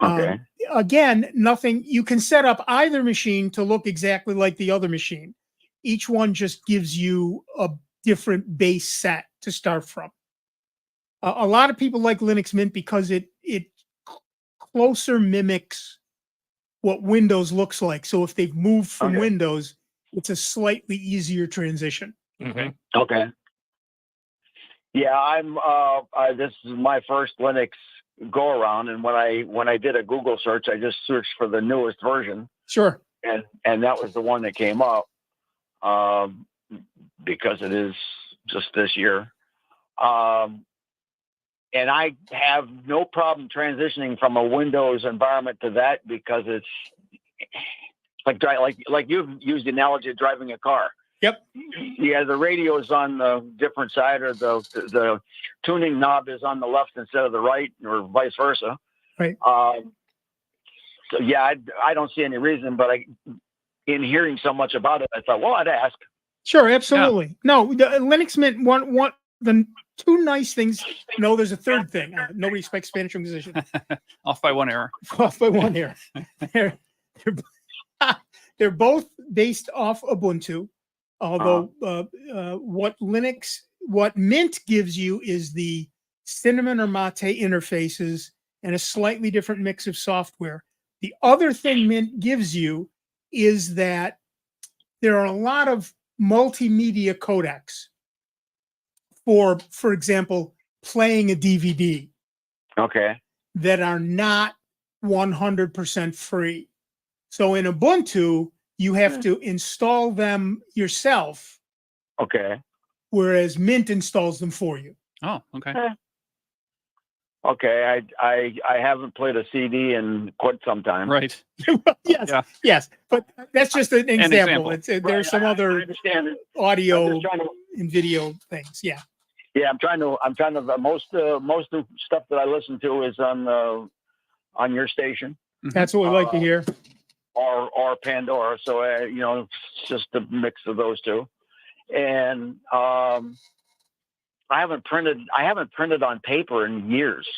Okay. Again, nothing. You can set up either machine to look exactly like the other machine. Each one just gives you a different base set to start from. A lot of people like Linux Mint because it closer mimics what Windows looks like. So if they've moved from Windows, it's a slightly easier transition. Okay. Yeah, this is my first Linux go around, and when I did a Google search, I just searched for the newest version. Sure. And that was the one that came up, because it is just this year. And I have no problem transitioning from a Windows environment to that because it's like you've used the analogy of driving a car. Yep. Yeah, the radio is on the different side, or the tuning knob is on the left instead of the right, or vice versa. Right. So yeah, I don't see any reason, but in hearing so much about it, I thought, well, I'd ask. Sure, absolutely. Yeah. No, the Linux Mint the two nice things. No, there's a third thing. Nobody expects Spanish Inquisition. Off by one error. Off by one error. They're both based off Ubuntu. Although what Mint gives you is the Cinnamon or Mate interfaces and a slightly different mix of software. The other thing Mint gives you is that there are a lot of multimedia codecs for example, playing a DVD. Okay. That are not 100% free. So in Ubuntu, you have to install them yourself. Okay. Whereas Mint installs them for you. Oh, okay. Okay, I haven't played a CD in quite some time. Right. Yes, but that's just an example. There's right, some other audio and video things. Yeah. Yeah, I'm trying to. Most of stuff that I listen to is on your station. That's what we like to hear. Or Pandora. So it's just a mix of those two. And I haven't printed on paper in years.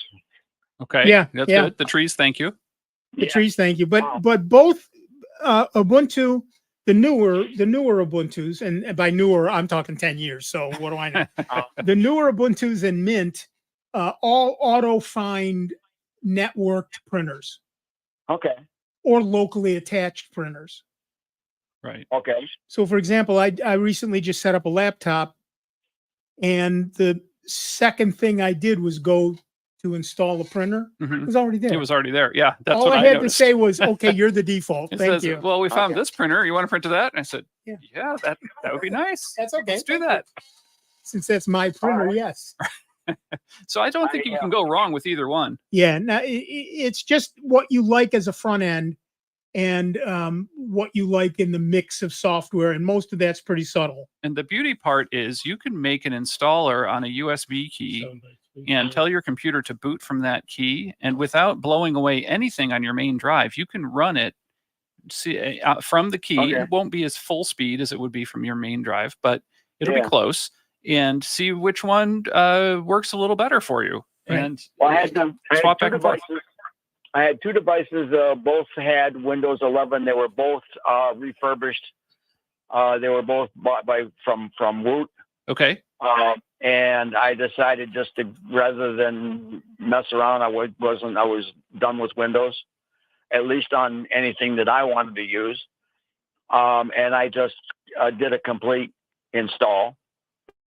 Okay. Yeah, that's yeah. good. The trees, thank you. The trees, thank you. But both Ubuntu, the newer Ubuntus, and by newer I'm talking 10 years. So what do I know? The newer Ubuntus and Mint all auto find networked printers. Okay. Or locally attached printers. Right. Okay. So for example, I recently just set up a laptop, and the second thing I did was go to install a printer. Mm-hmm. It was already there. It was already there. Yeah. That's all what I I had noticed. to say was, okay, you're the default. It Thank says, you. well, we found this printer. You want to print to that? And I said, yeah, that would be nice. That's okay. Let's do that. Since that's my printer, yes. So I don't think you can go wrong with either one. Yeah. Now it's just what you like as a front end, and what you like in the mix of software, and most of that's pretty subtle. And the beauty part is you can make an installer on a USB key and tell your computer to boot from that key, and without blowing away anything on your main drive, you can run it from the key. Okay. It won't be as full speed as it would be from your main drive, but it'll be close, and see which one works a little better for you. Right. And I had swap back and forth. I had two devices. Both had Windows 11. They were both refurbished. They were both bought from Woot. Okay. And I decided just to, rather than mess around, I was done with Windows, at least on anything that I wanted to use. And I just did a complete install,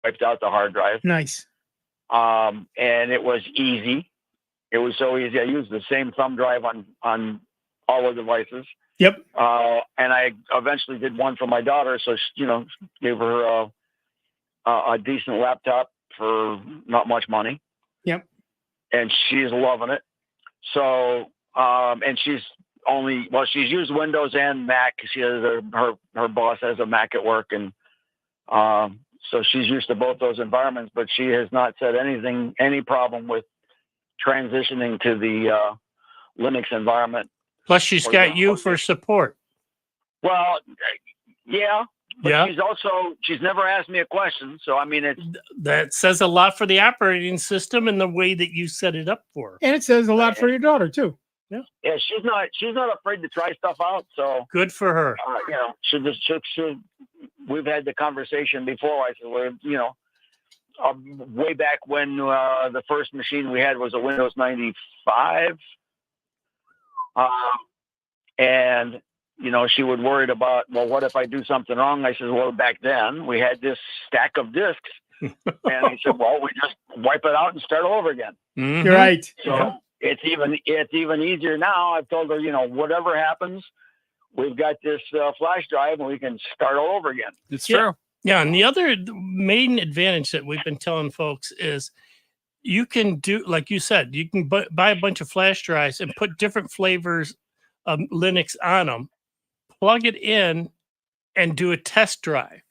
wiped out the hard drive. Nice. And it was easy. It was so easy. I used the same thumb drive on all the devices. Yep. And I eventually did one for my daughter. So, gave her a decent laptop for not much money. Yep. And she's loving it. So, and she's she's used Windows and Mac. She has her boss has a Mac at work, and so she's used to both those environments. But she has not said any problem with transitioning to the Linux environment. Plus, she's got you for support. Well, yeah. But Yeah. she's never asked me a question. So, I mean, That says a lot for the operating system and the way that you set it up for her. And it says a lot for your daughter too. Yeah. Yeah, she's not afraid to try stuff out. So good for her. You know, we've had the conversation before. I said, well, you know, way back when the first machine we had was a Windows 95. And, you know, she would worried about, well, what if I do something wrong? I said, well, back then we had this stack of disks. And he said, well, we just wipe it out and start all over again. Mm-hmm. You're right. So it's even easier now. I've told her, you know, whatever happens, we've got this flash drive and we can start all over again. It's true. Yeah. And the other main advantage that we've been telling folks is you can do, like you said, you can buy a bunch of flash drives and put different flavors of Linux on them, plug it in, and do a test drive.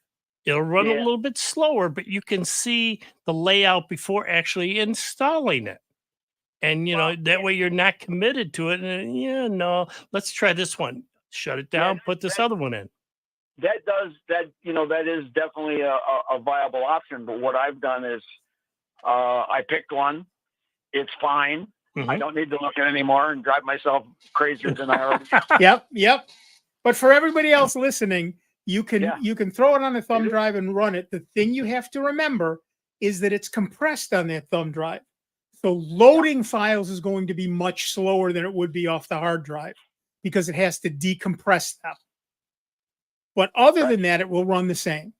It'll run a little bit slower, but you can see the layout before actually installing it. And, you know, that way you're not committed to it. And no, let's try this one. Shut it down, put this other one in. That is definitely a viable option. But what I've done is I picked one. It's fine. Mm-hmm. I don't need to look at it anymore and drive myself crazier than I already am. Yep. But for everybody else listening, you can throw it on a thumb drive and run it. The thing you have to remember is that it's compressed on that thumb drive. So loading files is going to be much slower than it would be off the hard drive because it has to decompress them. But other than that, it will run the same.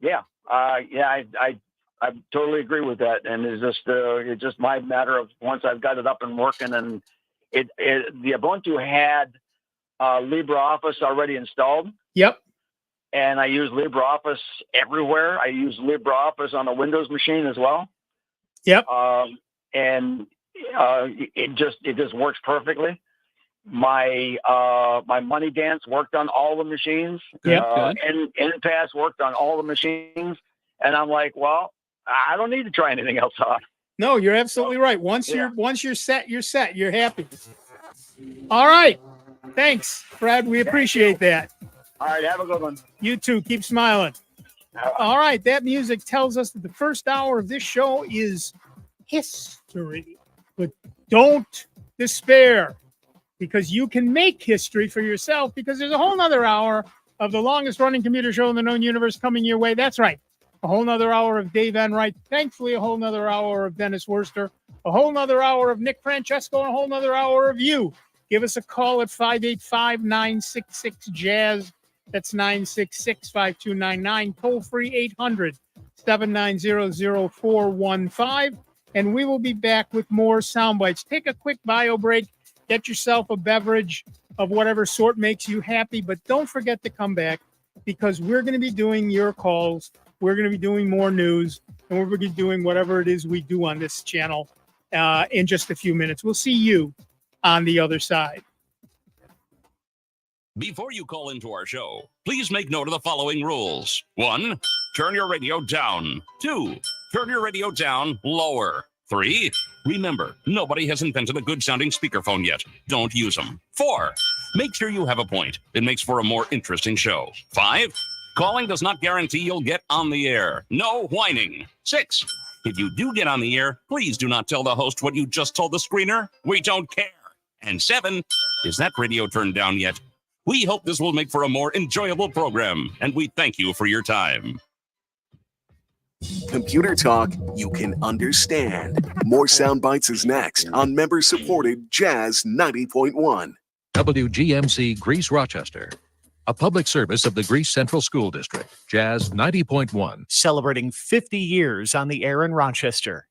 Yeah. I totally agree with that. And it's just my matter of once I've got it up and working, and the Ubuntu had LibreOffice already installed. Yep. And I use LibreOffice everywhere. I use LibreOffice on a Windows machine as well. Yep. And it just works perfectly. My Money Dance worked on all the machines. Yep. And NPass worked on all the machines. And I'm like, well, I don't need to try anything else on. No, you're absolutely right. Once you're set, you're set. You're happy. All right. Thanks, Fred. We appreciate that. All right. Have a good one. You too. Keep smiling. All right. That music tells us that the first hour of this show is history. But don't despair, because you can make history for yourself, because there's a whole nother hour of the longest running computer show in the known universe coming your way. That's right. A whole nother hour of Dave Enright. Thankfully, a whole nother hour of Dennis Worster. A whole nother hour of Nick Francesco, and a whole nother hour of you. Give us a call at 585-966-JAZZ. That's 966-5299. Toll free 800-790-0415. And we will be back with more sound bites. Take a quick bio break. Get yourself a beverage of whatever sort makes you happy. But don't forget to come back, because we're going to be doing your calls. We're going to be doing more news, and we're going to be doing whatever it is we do on this channel in just a few minutes. We'll see you on the other side. Before you call into our show, please make note of the following rules. 1, turn your radio down. 2, turn your radio down lower. 3, remember, nobody has invented a good-sounding speakerphone yet. Don't use them. 4, make sure you have a point. It makes for a more interesting show. 5, calling does not guarantee you'll get on the air. No whining. 6, if you do get on the air, please do not tell the host what you just told the screener. We don't care. And 7, is that radio turned down yet? We hope this will make for a more enjoyable program, and we thank you for your time. Computer talk you can understand. More sound bites is next on member-supported Jazz 90.1. WGMC Greece Rochester, a public service of the Greece Central School District. Jazz 90.1. Celebrating 50 years on the air in Rochester.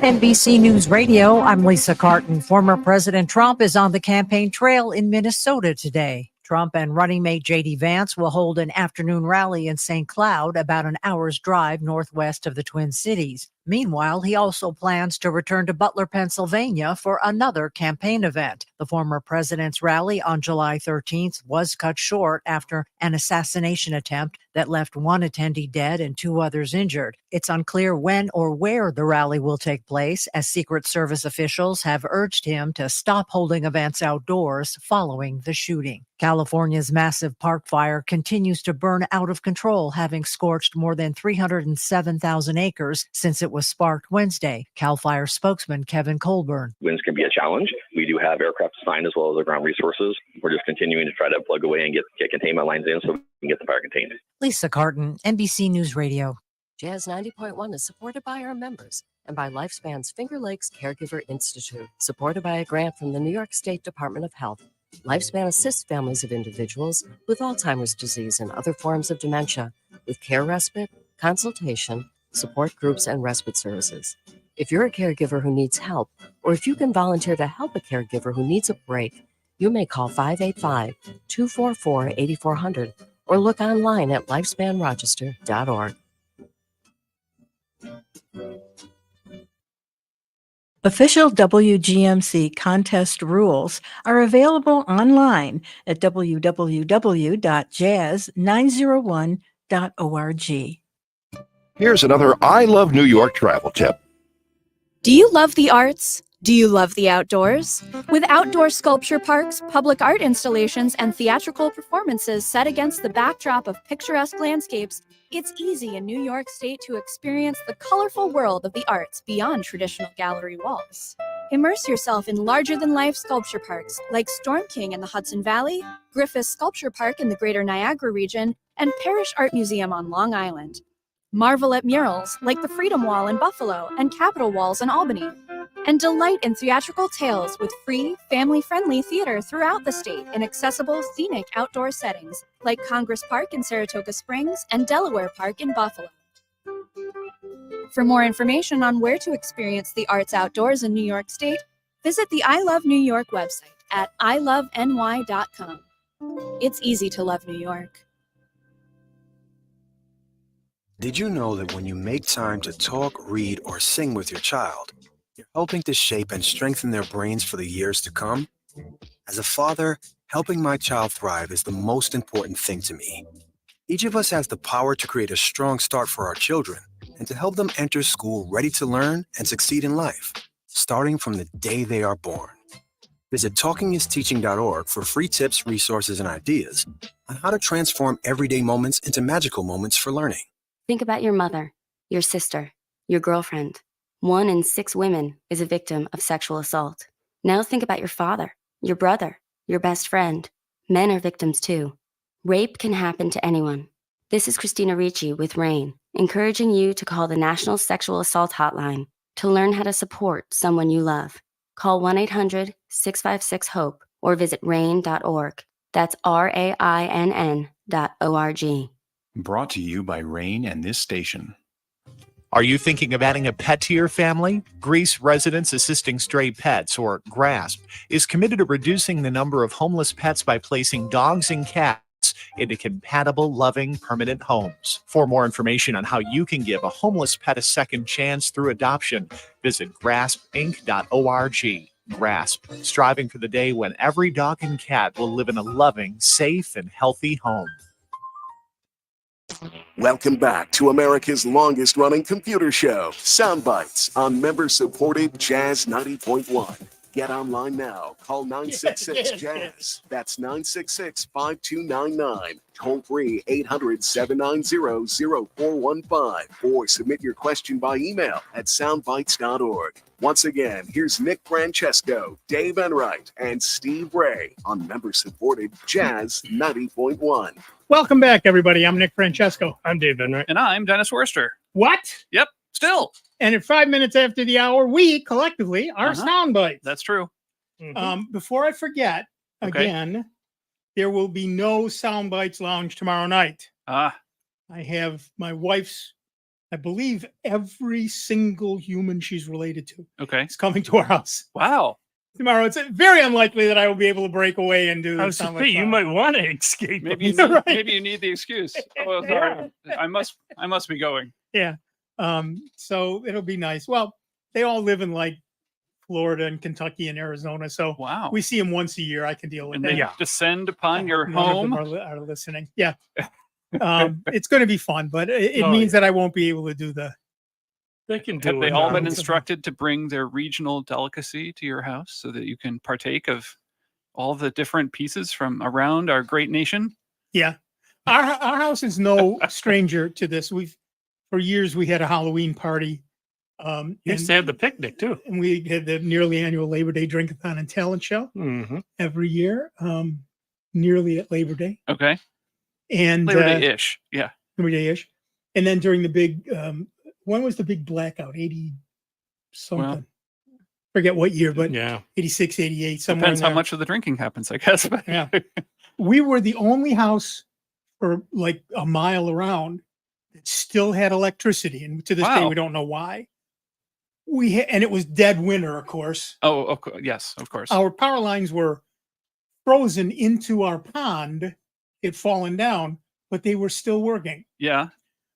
NBC News Radio, I'm Lisa Carton. Former President Trump is on the campaign trail in Minnesota today. Trump and running mate J.D. Vance will hold an afternoon rally in St. Cloud, about an hour's drive northwest of the Twin Cities. Meanwhile, he also plans to return to Butler, Pennsylvania for another campaign event. The former president's rally on July 13th was cut short after an assassination attempt that left one attendee dead and 2 others injured. It's unclear when or where the rally will take place, as Secret Service officials have urged him to stop holding events outdoors following the shooting. California's massive park fire continues to burn out of control, having scorched more than 307,000 acres since it was sparked Wednesday. CAL FIRE spokesman Kevin Colburn. Winds can be a challenge. We do have aircraft assigned as well as our ground resources. We're just continuing to try to plug away and get containment lines in so we can get the fire contained. Lisa Carton, NBC News Radio. Jazz 90.1 is supported by our members and by Lifespan's Finger Lakes Caregiver Institute, supported by a grant from the New York State Department of Health. Lifespan assists families of individuals with Alzheimer's disease and other forms of dementia with care respite, consultation, support groups, and respite services. If you're a caregiver who needs help, or if you can volunteer to help a caregiver who needs a break, you may call 585-244-8400 or look online at lifespanrochester.org. Official WGMC contest rules are available online at www.jazz901.org. Here's another I Love New York travel tip. Do you love the arts? Do you love the outdoors? With outdoor sculpture parks, public art installations, and theatrical performances set against the backdrop of picturesque landscapes, it's easy in New York State to experience the colorful world of the arts beyond traditional gallery walls. Immerse yourself in larger-than-life sculpture parks like Storm King in the Hudson Valley, Griffith Sculpture Park in the Greater Niagara region, and Parrish Art Museum on Long Island. Marvel at murals like the Freedom Wall in Buffalo and Capitol Walls in Albany. And delight in theatrical tales with free, family-friendly theater throughout the state in accessible, scenic outdoor settings like Congress Park in Saratoga Springs and Delaware Park in Buffalo. For more information on where to experience the arts outdoors in New York State, visit the I Love New York website at iloveny.com. It's easy to love New York. Did you know that when you make time to talk, read, or sing with your child, you're helping to shape and strengthen their brains for the years to come? As a father, helping my child thrive is the most important thing to me. Each of us has the power to create a strong start for our children and to help them enter school ready to learn and succeed in life, starting from the day they are born. Visit talkingisteaching.org for free tips, resources, and ideas on how to transform everyday moments into magical moments for learning. Think about your mother, your sister, your girlfriend. 1 in 6 women is a victim of sexual assault. Now think about your father, your brother, your best friend. Men are victims too. Rape can happen to anyone. This is Christina Ricci with RAIN, encouraging you to call the National Sexual Assault Hotline to learn how to support someone you love. Call 1-800-656-HOPE or visit RAIN.org. That's RAINN.org. Brought to you by RAIN and this station. Are you thinking of adding a pet to your family? Greece Residents Assisting Stray Pets, or GRASP, is committed to reducing the number of homeless pets by placing dogs and cats into compatible, loving, permanent homes. For more information on how you can give a homeless pet a second chance through adoption, visit graspinc.org. GRASP, striving for the day when every dog and cat will live in a loving, safe, and healthy home. Welcome back to America's longest running computer show, Sound Bytes, on member-supported Jazz 90.1. Get online now. Call 966-JAZZ. That's 966-5299. Toll free 800-790-0415. Or submit your question by email at soundbytes.org. Once again, here's Nick Francesco, Dave Enright, and Steve Ray on member-supported Jazz 90.1. Welcome back, everybody. I'm Nick Francesco. I'm Dave Enright. And I'm Dennis Worster. What? Yep, still. And at 5 minutes after the hour, we collectively are Sound Bytes. That's true. Before I forget, again, there will be no Sound Bytes Lounge tomorrow night. I have my wife's, I believe, every single human she's related to. Is coming to our house. Wow. Tomorrow, it's very unlikely that I will be able to break away and do the Sound Bytes. You might want to escape. Maybe you need the excuse. Oh, sorry. I must be going. Yeah. So it'll be nice. Well, they all live in like Florida and Kentucky and Arizona. So wow, we see them once a year. I can deal with and that. they descend upon your None of them home. are listening. Yeah. It's going to be fun, but it means that I won't be able to do the. They can do Have it. they all now. been instructed to bring their regional delicacy to your house so that you can partake of all the different pieces from around our great nation? Yeah. Our house is no stranger to this. For years we had a Halloween party. You used to have the picnic too. And we had the nearly annual Labor Day Drink-a-thon and Talent Show every year, nearly at Labor Day. Okay. And Labor Day-ish. Yeah. Labor Day-ish. And then during the big, when was the big blackout? 80 something. Well, Forget what year, but yeah, 86, 88, somewhere. Depends in how there. much of the drinking happens, I guess. But Yeah. We were the only house for like a mile around that still had electricity. And to this day, Wow. we don't know why. And it was dead winter, of course. Oh, yes, of course. Our power lines were frozen into our pond. It had fallen down, but they were still working. Yeah.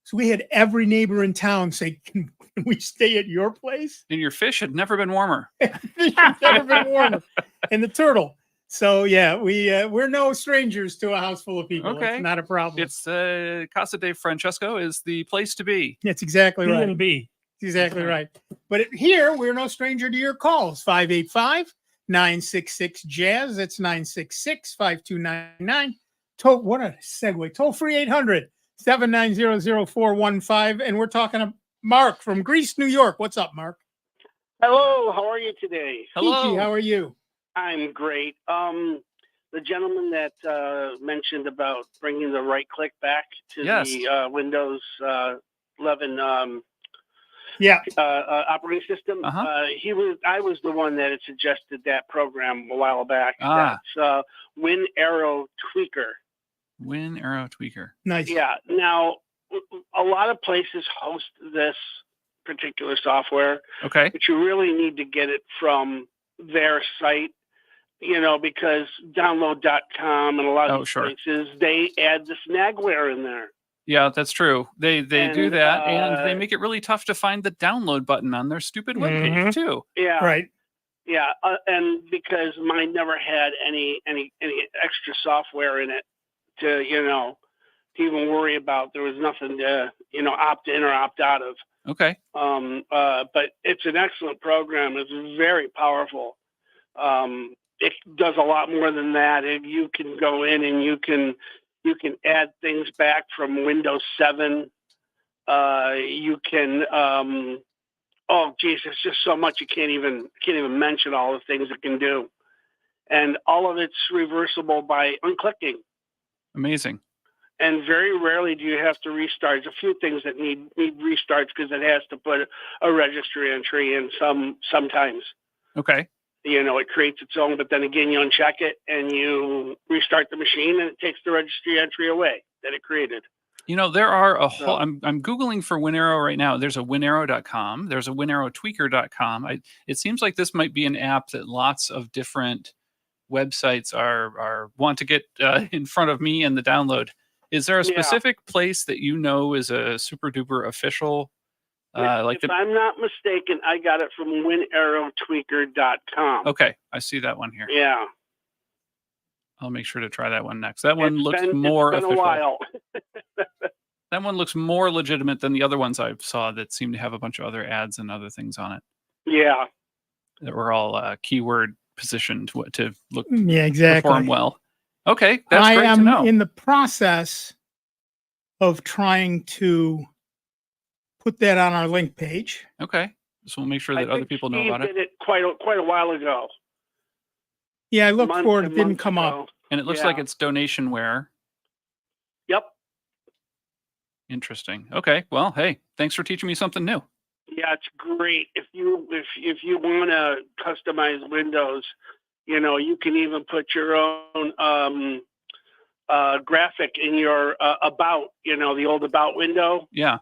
So we had every neighbor in town say, can we stay at your place? And your fish had never been warmer. Fish had never been warmer. And the turtle. So yeah, we're no strangers to a house full of people. Okay. It's not a problem. It's Casa de Francesco is the place to be. That's exactly right. B&B. Exactly right. But here, we're no stranger to your calls. 585-966-JAZZ. That's 966-5299. What a segue. Toll free 800-790-0415. And we're talking to Mark from Greece, New York. What's up, Mark? Hello. How are you today? Peachy, how are you? I'm great. The gentleman that mentioned about bringing the right click back to the Windows 11 operating system. I was the one that had suggested that program a while back. That's Win Arrow Tweaker. Win Arrow Tweaker. Nice. Yeah. Now, a lot of places host this particular software. Okay. But you really need to get it from their site, because download.com and a lot of these places, they add the snagware in there. Yeah, that's true. They do that, and they make it really tough to find the download button on their stupid webpage too. Yeah. Right. Yeah, and because mine never had any extra software in it to to even worry about. There was nothing to opt in or opt out of. Okay. But it's an excellent program. It's very powerful. It does a lot more than that. You can go in and you can add things back from Windows 7. You can there's just so much you can't even mention all the things it can do. And all of it's reversible by unclicking. Amazing. And very rarely do you have to restart. There's a few things that need restarts because it has to put a registry entry in sometimes. Okay. It creates its own, but then again, you uncheck it and you restart the machine and it takes the registry entry away that it created. There are a whole, I'm Googling for WinArrow right now. There's a winarrow.com. There's a winarrowtweaker.com. It seems like this might be an app that lots of different websites want to get in front of me and the download. Is there a specific place that is a super duper official? If I'm not mistaken, I got it from winarrowtweaker.com. Okay, I see that one here. Yeah. I'll make sure to try that one next. That one looks more official. It's been a while. That one looks more legitimate than the other ones I saw that seem to have a bunch of other ads and other things on it. Yeah. That were all keyword positioned to look perform well. Okay, that's great to I know. am in the process of trying to put that on our link page. Okay, so we'll make sure that other people know about it. Did it quite a while ago. Yeah, I looked for it. It didn't come up. And it looks like it's donationware. Yep. Interesting. Okay. Well, hey, thanks for teaching me something new. Yeah, it's great. If you want to customize Windows, you can even put your own graphic in your about. The old about window. Yeah.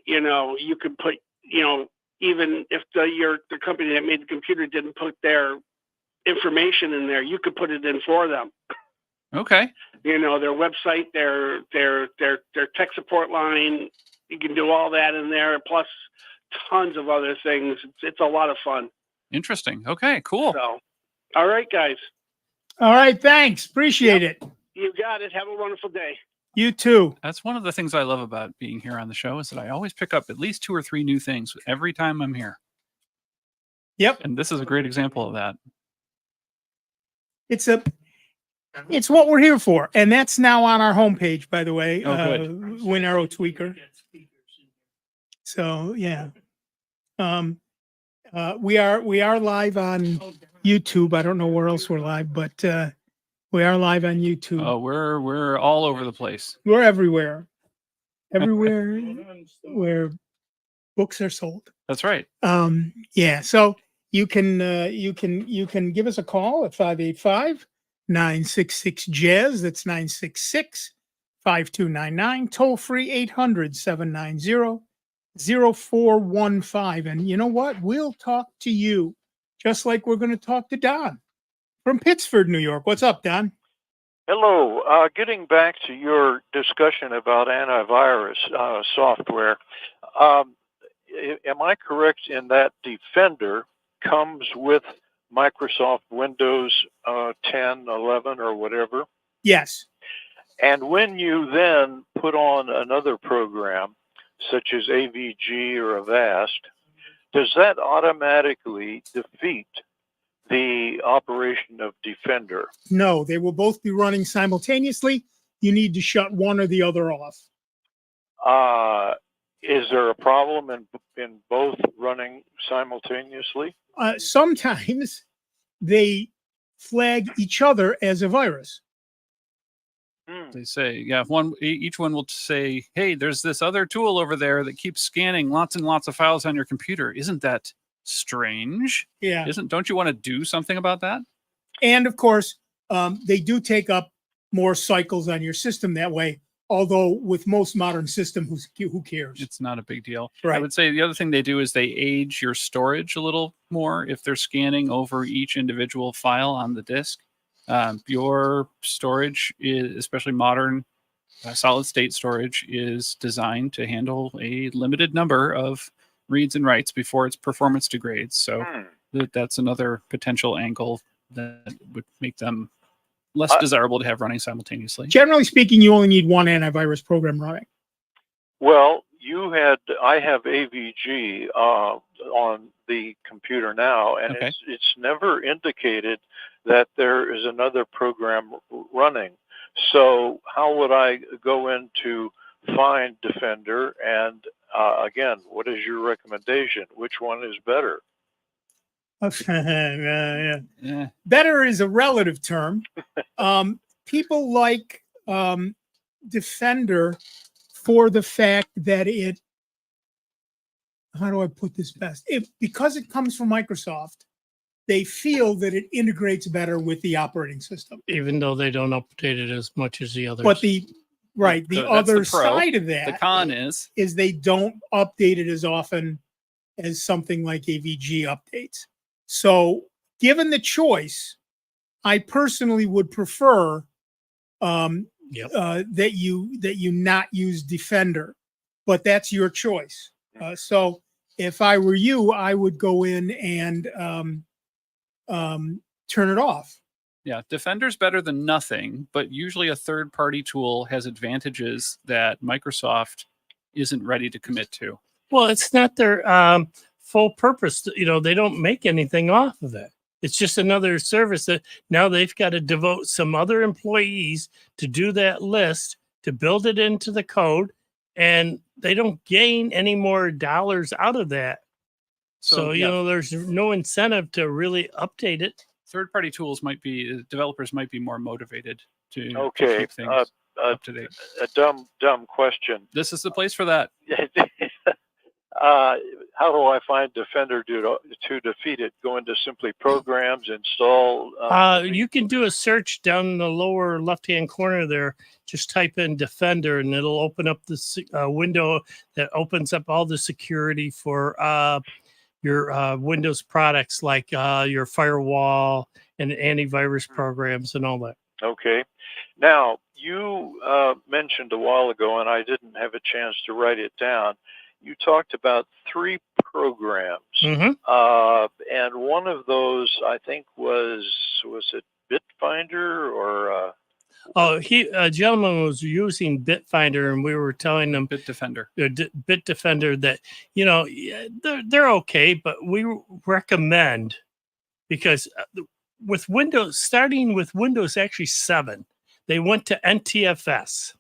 You could put, even if the company that made the computer didn't put their information in there, you could put it in for them. Okay. Their website, their tech support line, You can do all that in there, plus tons of other things. It's a lot of fun. Interesting. Okay, cool. So, all right, guys. All right. Thanks. Appreciate it. You got it. Have a wonderful day. You too. That's one of the things I love about being here on the show is that I always pick up at least 2 or 3 new things every time I'm here. Yep. And this is a great example of that. It's what we're here for. And that's now on our homepage, by the way. Oh, good. Winarrow Tweaker. So yeah. We are live on YouTube. I don't know where else we're live, but we are live on YouTube. Oh, we're all over the place. We're everywhere. Everywhere where books are sold. That's right. Yeah. So you can give us a call at 585-966-JAZZ. That's 966-5299. Toll free 800-790-0415. And you know what? We'll talk to you just like we're going to talk to Don from Pittsford, New York. What's up, Don? Hello. Getting back to your discussion about antivirus software, am I correct in that Defender comes with Microsoft Windows 10, 11, or whatever? Yes. And when you then put on another program, such as AVG or Avast, does that automatically defeat the operation of Defender? No, they will both be running simultaneously. You need to shut one or the other off. Is there a problem in both running simultaneously? Sometimes they flag each other as a virus. They say, yeah, each one will say, hey, there's this other tool over there that keeps scanning lots and lots of files on your computer. Isn't that strange? Yeah. Don't you want to do something about that? And of course, they do take up more cycles on your system that way. Although with most modern systems, who cares? It's not a big deal. Right. I would say the other thing they do is they age your storage a little more if they're scanning over each individual file on the disk. Your storage, especially modern solid state storage, is designed to handle a limited number of reads and writes before its performance degrades. So that's another potential angle that would make them less desirable to have running simultaneously. Generally speaking, you only need one antivirus program running. Well, I have AVG on the computer now, and Okay. it's never indicated that there is another program running. So how would I go in to find Defender? And again, what is your recommendation? Which one is better? Yeah. Better is a relative term. People like Defender for the fact that how do I put this best? Because it comes from Microsoft, they feel that it integrates better with the operating system. Even though they don't update it as much as the others. But the other side of that, the con is they don't update it as often as something like AVG updates. So given the choice, I personally would prefer that you not use Defender, but that's your choice. So if I were you, I would go in and turn it off. Yeah, Defender's better than nothing, but usually a third-party tool has advantages that Microsoft isn't ready to commit to. Well, it's not their full purpose. They don't make anything off of it. It's just another service that now they've got to devote some other employees to do that list, to build it into the code, and they don't gain any more dollars out of that. So there's no incentive to really update it. Third-party tools developers might be more motivated to keep things up to date. A dumb question. This is the place for that. How do I find Defender to defeat it? Go into simply programs, install. You can do a search down in the lower left-hand corner there. Just type in Defender, and it'll open up this window that opens up all the security for your Windows products, like your firewall and antivirus programs and all that. Okay. Now, you mentioned a while ago, and I didn't have a chance to write it down. You talked about 3 programs, Mhm. and one of those, I think, was it Bitfinder or? A gentleman was using Bitfinder, and we were telling him Bitdefender. Bitdefender that they're okay, but we recommend, because with Windows, starting with Windows actually 7, they went to NTFS,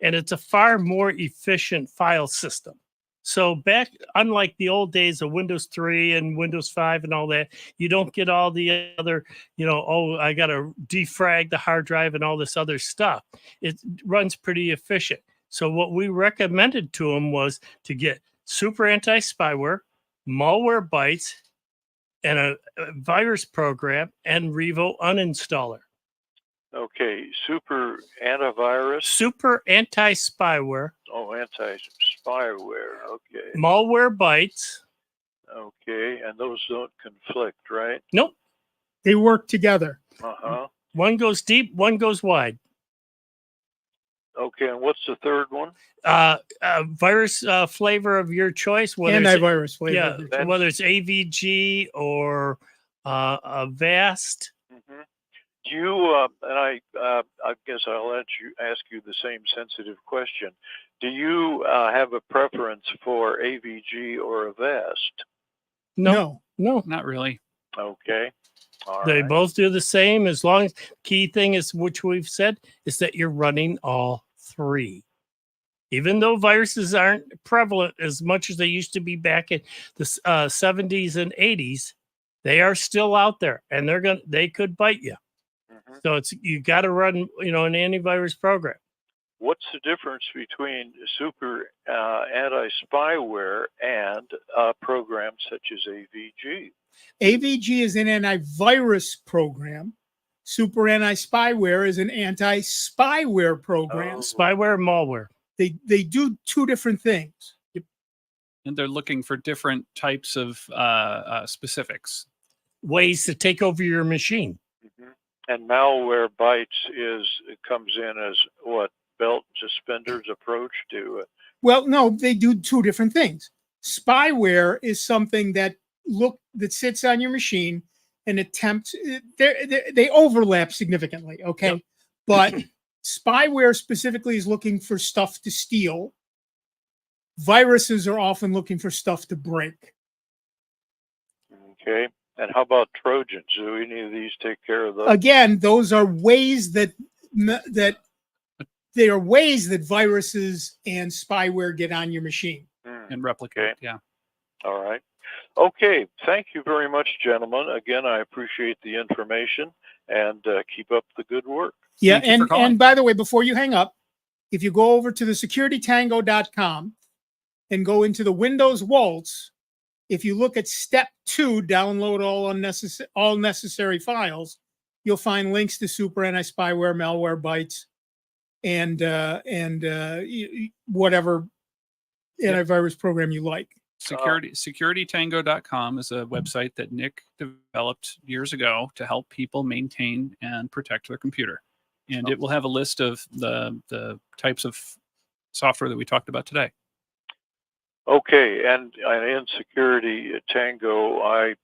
and it's a far more efficient file system. So back, unlike the old days of Windows 3 and Windows 5 and all that, you don't get all the other, I got to defrag the hard drive and all this other stuff. It runs pretty efficient. So what we recommended to him was to get Super Anti-Spyware, Malware Bytes, and a virus program, and Revo Uninstaller. Okay, Super Antivirus. Super Anti-Spyware. Oh, anti-spyware. Okay. Malware Bytes. Okay, and those don't conflict, right? Nope. They work together. Uh-huh. One goes deep, one goes wide. Okay, and what's the third one? Virus flavor of your choice. Antivirus flavor. Yeah, of your choice. whether it's AVG or Avast. Mm-hmm. Do you, and I guess I'll ask you the same sensitive question. Do you have a preference for AVG or Avast? No. Not really. Okay. All They right. both do the same, as long as key thing is, which we've said, is that you're running all 3. Even though viruses aren't prevalent as much as they used to be back in the 70s and 80s, they are still out there, and they could bite you. Mm-hmm. So you got to run, an antivirus program. What's the difference between Super Anti-Spyware and programs such as AVG? AVG is an antivirus program. Super Anti-Spyware is an anti-spyware program. Spyware and malware. They do 2 different things. And they're looking for different types of specifics. Ways to take over your machine. Mm-hmm. And Malware Bytes comes in as what? Belt and suspenders approach to it? Well, no, they do 2 different things. Spyware is something that sits on your machine and attempts. They overlap significantly. Okay, Yep. But spyware specifically is looking for stuff to steal. Viruses are often looking for stuff to break. Okay. And how about Trojans? Do any of these take care of those? Again, those are ways that viruses and spyware get on your machine. And replicate. Okay. Yeah. All right. Okay. Thank you very much, gentlemen. Again, I appreciate the information, and keep up the good work. Yeah, and by the way, before you hang up, if you go over to the securitytango.com and go into the Windows Waltz, if you look at step 2, download all necessary files, you'll find links to Super Anti-Spyware, Malware Bytes, and whatever antivirus program you like. Securitytango.com is a website that Nick developed years ago to help people maintain and protect their computer. And it will have a list of the types of software that we talked about today. Okay, and in Security Tango, I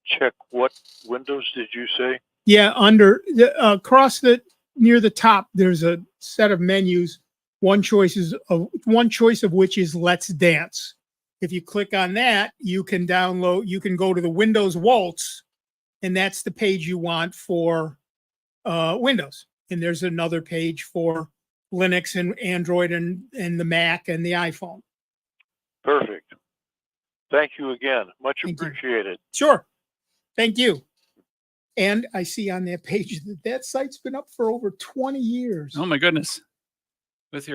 check what windows did you say? Yeah, near the top, there's a set of menus. One choice of which is Let's Dance. If you click on that, you can go to the Windows Waltz, and that's the page you want for Windows. And there's another page for Linux and Android and the Mac and the iPhone. Perfect. Thank you again. Much appreciated. Sure. Thank you. And I see on that page that site's been up for over 20 years. Oh my goodness. Is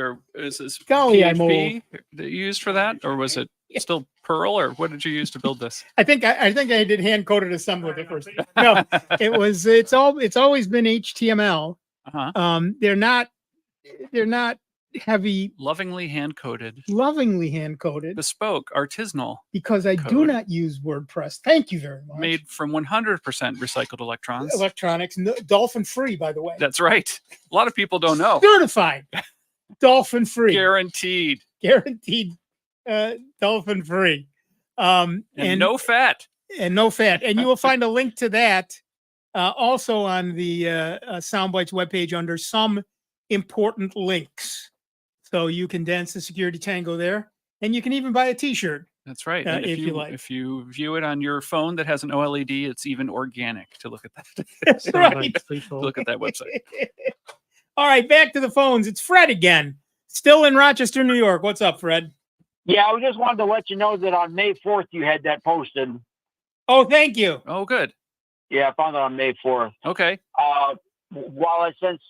this Golly, I'm PHP that you used for that? Or was it still Perl, or what did you use to build this? I think I did hand-coded assembly at first. No, it's always been HTML. Uh-huh. They're not heavy, lovingly hand-coded, bespoke, artisanal. Because I do not use WordPress. Thank you very much. Made from 100% recycled electrons. Electronics, dolphin free, by the way. That's right. A lot of people don't know. Certified, dolphin free, guaranteed, dolphin free, and no fat, and you will find a link to that also on the Soundbites webpage under some important links. So you can dance the security tango there, and you can even buy a T-shirt. That's right. If you like. If you view it on your phone that has an OLED, it's even organic to look at that. That's right. Look at that website. All right, back to the phones. It's Fred again, still in Rochester, New York. What's up, Fred? Yeah, I just wanted to let you know that on May 4th you had that posted. Oh, thank you. Oh, good. Yeah, I found it on May 4th. Okay. While since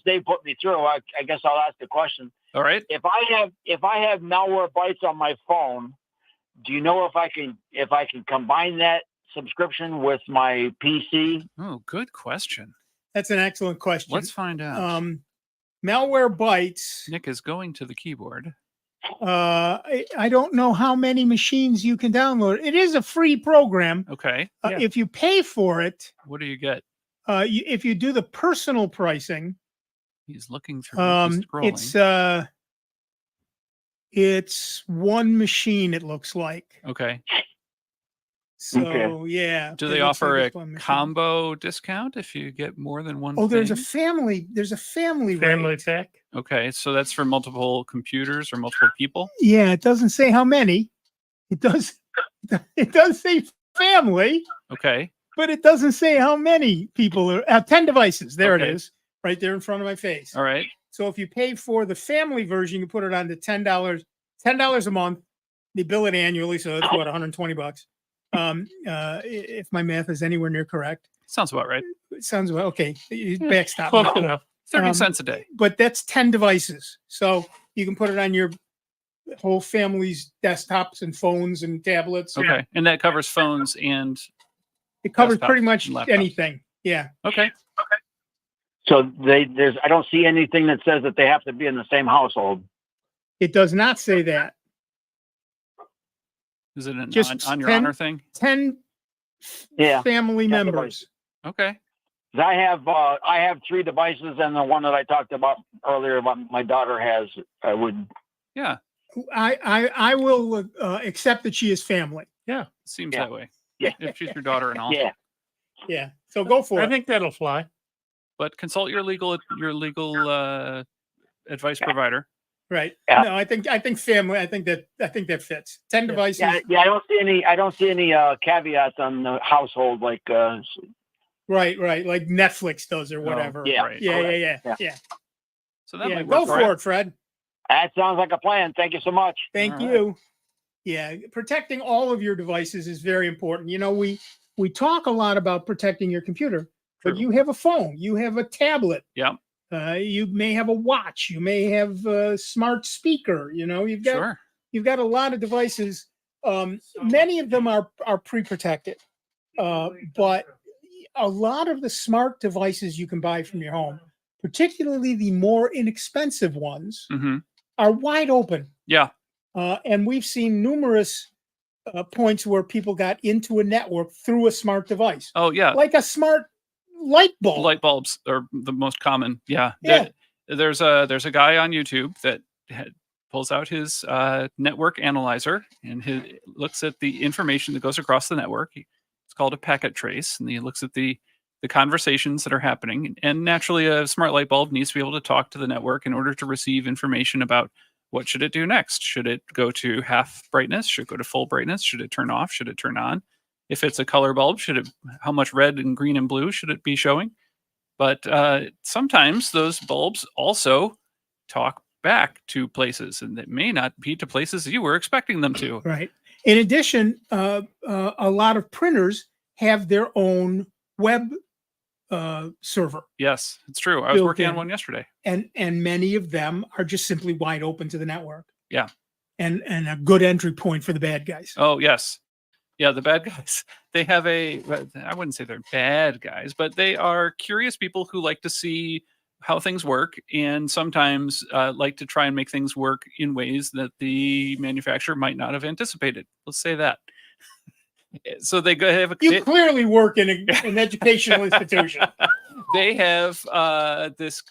Dave put me through, I guess I'll ask the question. All right. If I have malware Bytes on my phone, do you know if I can combine that subscription with my PC? Oh, good question. That's an excellent question. Let's find out. Malware Bytes. Nick is going to the keyboard. I don't know how many machines you can download. It is a free program. Okay. If you pay for it, what do you get? If you do the personal pricing, he's looking through. He's scrolling. It's one machine. It looks like. Okay. So yeah. Do they offer a combo discount if you get more than one? Oh, there's a family rate. pack. Okay, so that's for multiple computers or multiple people. Yeah, it doesn't say how many. It does say family. Okay. But it doesn't say how many people are. 10 devices. There it is, right there in front of my face. All right. So if you pay for the family version, you put it on to $10 a month. They bill it annually, so that's what, $120. If my math is anywhere near correct. Sounds about right. It sounds about okay. Backstop. Close enough. 30 cents a day. But that's 10 devices. So you can put it on your whole family's desktops and phones and tablets. Okay. And that covers phones and it covers pretty much anything. Yeah. Okay. So I don't see anything that says that they have to be in the same household. It does not say that. Is it on your honor thing? 10 family members. Okay. I have 3 devices, and the one that I talked about earlier, about my daughter has. I would. Yeah. I will accept that she is family. Yeah. Seems that way. Yeah. If she's your daughter and all. Yeah. Yeah. So go for it. I think that'll fly. But consult your legal advice provider. Right. Yeah. No, I think family. I think that fits. 10 devices. Yeah. I don't see any caveats on the household like. Right. Like Netflix does or whatever. Yeah. Right. Yeah. So that might go for it, Fred. That sounds like a plan. Thank you so much. Thank you. Yeah, protecting all of your devices is very important. You know, we talk a lot about protecting your computer, but you have a phone, you have a tablet. Yeah. You may have a watch, you may have a smart speaker. You know, you've got a lot of devices. Many of them are pre-protected, but a lot of the smart devices you can buy from your home, particularly the more inexpensive ones, are wide open. Yeah. And we've seen numerous points where people got into a network through a smart device. Oh, yeah. Like a smart light bulb. Light bulbs are the most common. Yeah. Yeah. There's a guy on YouTube that pulls out his network analyzer and looks at the information that goes across the network. It's called a packet trace. And he looks at the conversations that are happening. And naturally, a smart light bulb needs to be able to talk to the network in order to receive information about what should it do next? Should it go to half brightness? Should it go to full brightness? Should it turn off? Should it turn on? If it's a color bulb, how much red and green and blue should it be showing? But sometimes those bulbs also talk back to places, and it may not be to places you were expecting them to. Right. In addition, a lot of printers have their own web server. Yes, it's true. I was working on one yesterday. And many of them are just simply wide open to the network. Yeah. And a good entry point for the bad guys. Oh, yes. Yeah, the bad guys. They have I wouldn't say they're bad guys, but they are curious people who like to see how things work, and sometimes like to try and make things work in ways that the manufacturer might not have anticipated. Let's say that. So they go have You clearly work in an educational institution. They have this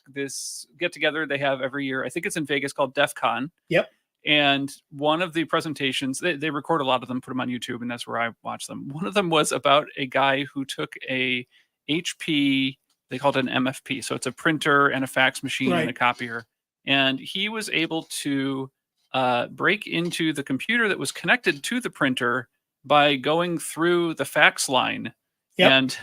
get together they have every year. I think it's in Vegas, called DEF CON. Yep. And one of the presentations, they record a lot of them, put them on YouTube, and that's where I watch them. One of them was about a guy who took a HP, they called it an MFP. So it's a printer and a fax machine and a copier. And he was able to break into the computer that was connected to the printer by going through the fax line and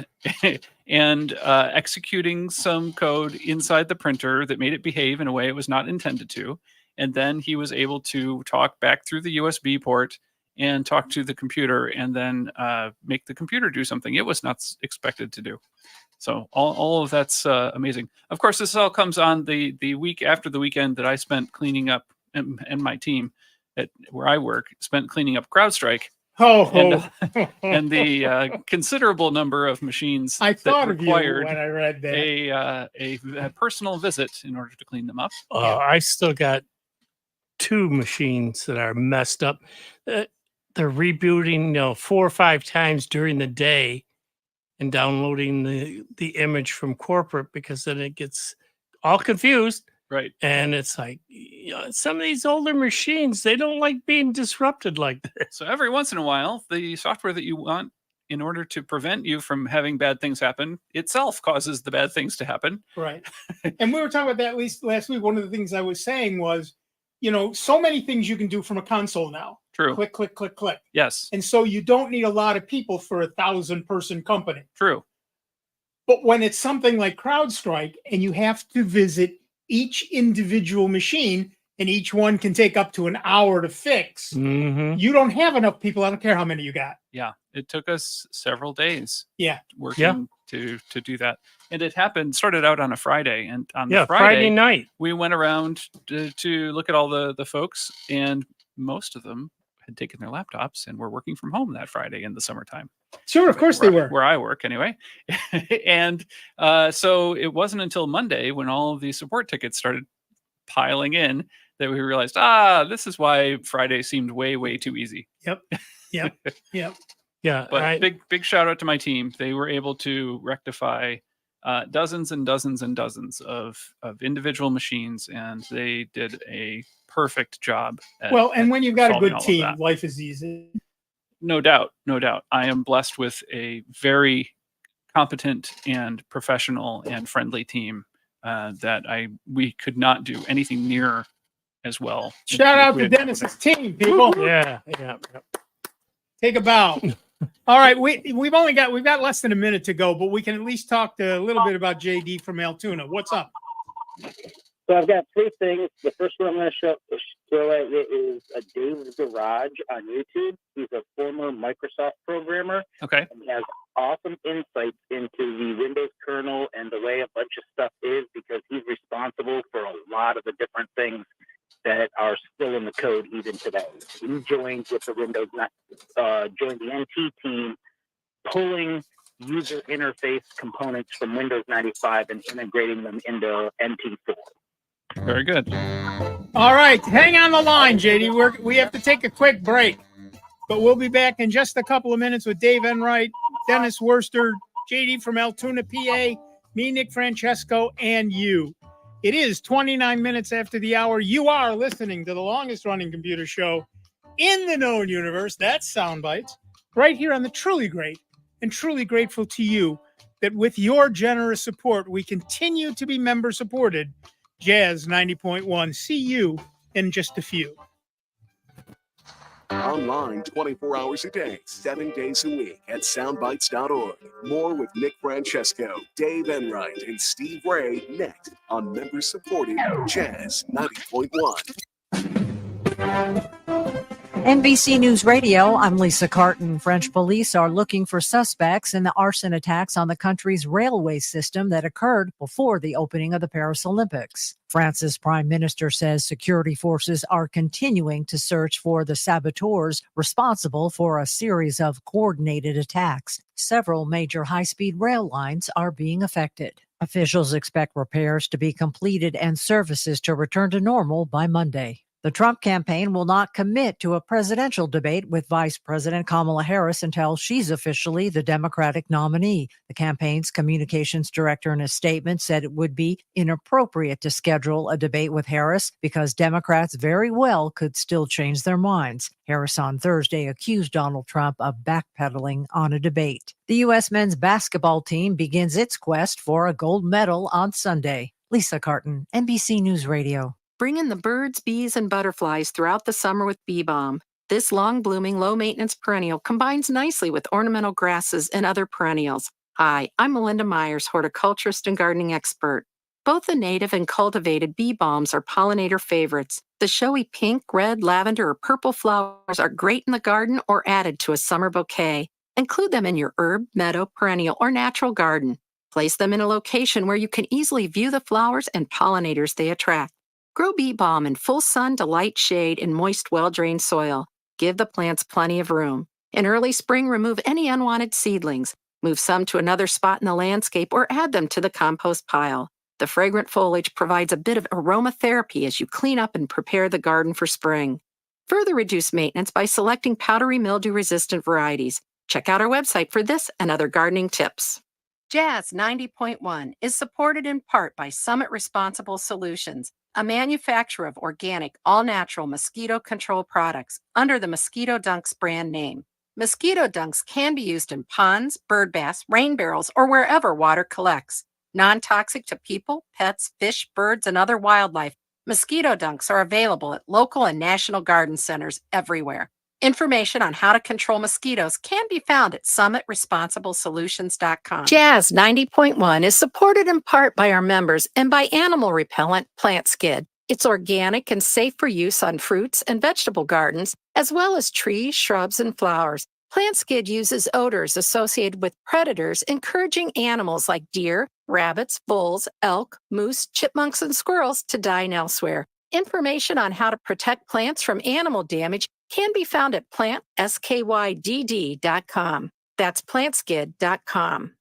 executing some code inside the printer that made it behave in a way it was not intended to. And then he was able to talk back through the USB port and talk to the computer, and then make the computer do something it was not expected to do. So all of that's amazing. Of course, this all comes on the week after the weekend that I spent cleaning up, and my team at where I work spent cleaning up CrowdStrike. And the considerable number of machines I thought that of you required when I read that. a personal visit in order to clean them up. I still got 2 machines that are messed up. They're rebooting, 4 or 5 times during the day and downloading the image from corporate, because then it gets all confused. Right. And it's like, some of these older machines, they don't like being disrupted like this. So every once in a while, the software that you want in order to prevent you from having bad things happen itself causes the bad things to happen. Right. And we were talking about that at least last week. One of the things I was saying was, so many things you can do from a console now. True. Click, click, click, click. Yes. And so you don't need a lot of people for a 1,000-person company. True. But when it's something like CrowdStrike and you have to visit each individual machine, and each one can take up to an hour to fix, you don't have enough people. I don't care how many you got. Yeah. It took us several days. Yeah. Working to do that. And it started out on a Friday. And on the Friday night, we went around to look at all the folks, and most of them had taken their laptops and were working from home that Friday in the summertime. Sure, of course they were. Where I work, anyway. And so it wasn't until Monday, when all of these support tickets started piling in, that we realized, this is why Friday seemed way, way too easy. Yep. Yeah. But big shout out to my team. They were able to rectify dozens and dozens and dozens of individual machines, and they did a perfect job. And when you've got a good all of team, that. life is easy. No doubt. I am blessed with a very competent and professional and friendly team that we could not do anything near as well. Shout out to Dennis's team, people. Yeah. Take a bow. All right, we've got less than a minute to go, but we can at least talk a little bit about JD from Altoona. What's up? So I've got 3 things. The first one I'm going to throw at you is Dave's Garage on YouTube. He's a former Microsoft programmer. Okay. And he has awesome insights into the Windows kernel and the way a bunch of stuff is, because he's responsible for a lot of the different things that are still in the code even today. He joined with the joined the NT team, pulling user interface components from Windows 95 and integrating them into NT4. Very good. All right, hang on the line, JD. We have to take a quick break, but we'll be back in just a couple of minutes with Dave Enright, Dennis Worster, JD from Altoona, PA, me, Nick Francesco, and you. It is 29 minutes after the hour. You are listening to the longest running computer show in the known universe. That's Soundbites, right here on the Truly Great, and truly grateful to you that with your generous support, we continue to be member supported. Jazz 90.1. See you in just a few. Online 24 hours a day, 7 days a week at soundbites.org. More with Nick Francesco, Dave Enright, and Steve Ray next on member-supported Jazz 90.1. NBC News Radio, I'm Lisa Carton. French police are looking for suspects in the arson attacks on the country's railway system that occurred before the opening of the Paris Olympics. France's prime minister says security forces are continuing to search for the saboteurs responsible for a series of coordinated attacks. Several major high-speed rail lines are being affected. Officials expect repairs to be completed and services to return to normal by Monday. The Trump campaign will not commit to a presidential debate with Vice President Kamala Harris until she's officially the Democratic nominee. The campaign's communications director in a statement said it would be inappropriate to schedule a debate with Harris because Democrats very well could still change their minds. Harris on Thursday accused Donald Trump of backpedaling on a debate. The U.S. men's basketball team begins its quest for a gold medal on Sunday. Lisa Carton, NBC News Radio. Bring in the birds, bees, and butterflies throughout the summer with Bee Balm. This long-blooming, low-maintenance perennial combines nicely with ornamental grasses and other perennials. Hi, I'm Melinda Myers, horticulturist and gardening expert. Both the native and cultivated bee balms are pollinator favorites. The showy pink, red, lavender, or purple flowers are great in the garden or added to a summer bouquet. Include them in your herb, meadow, perennial, or natural garden. Place them in a location where you can easily view the flowers and pollinators they attract. Grow bee balm in full sun to light shade in moist, well-drained soil. Give the plants plenty of room. In early spring, remove any unwanted seedlings. Move some to another spot in the landscape or add them to the compost pile. The fragrant foliage provides a bit of aromatherapy as you clean up and prepare the garden for spring. Further reduce maintenance by selecting powdery mildew-resistant varieties. Check out our website for this and other gardening tips. Jazz 90.1 is supported in part by Summit Responsible Solutions, a manufacturer of organic, all-natural mosquito control products under the Mosquito Dunks brand name. Mosquito Dunks can be used in ponds, bird baths, rain barrels, or wherever water collects. Non-toxic to people, pets, fish, birds, and other wildlife, Mosquito Dunks are available at local and national garden centers everywhere. Information on how to control mosquitoes can be found at summitresponsiblesolutions.com. Jazz 90.1 is supported in part by our members and by animal repellent Plant Skid. It's organic and safe for use on fruits and vegetable gardens, as well as trees, shrubs, and flowers. Plant Skid uses odors associated with predators, encouraging animals like deer, rabbits, bulls, elk, moose, chipmunks, and squirrels to dine elsewhere. Information on how to protect plants from animal damage can be found at plantskydd.com. That's plantskid.com.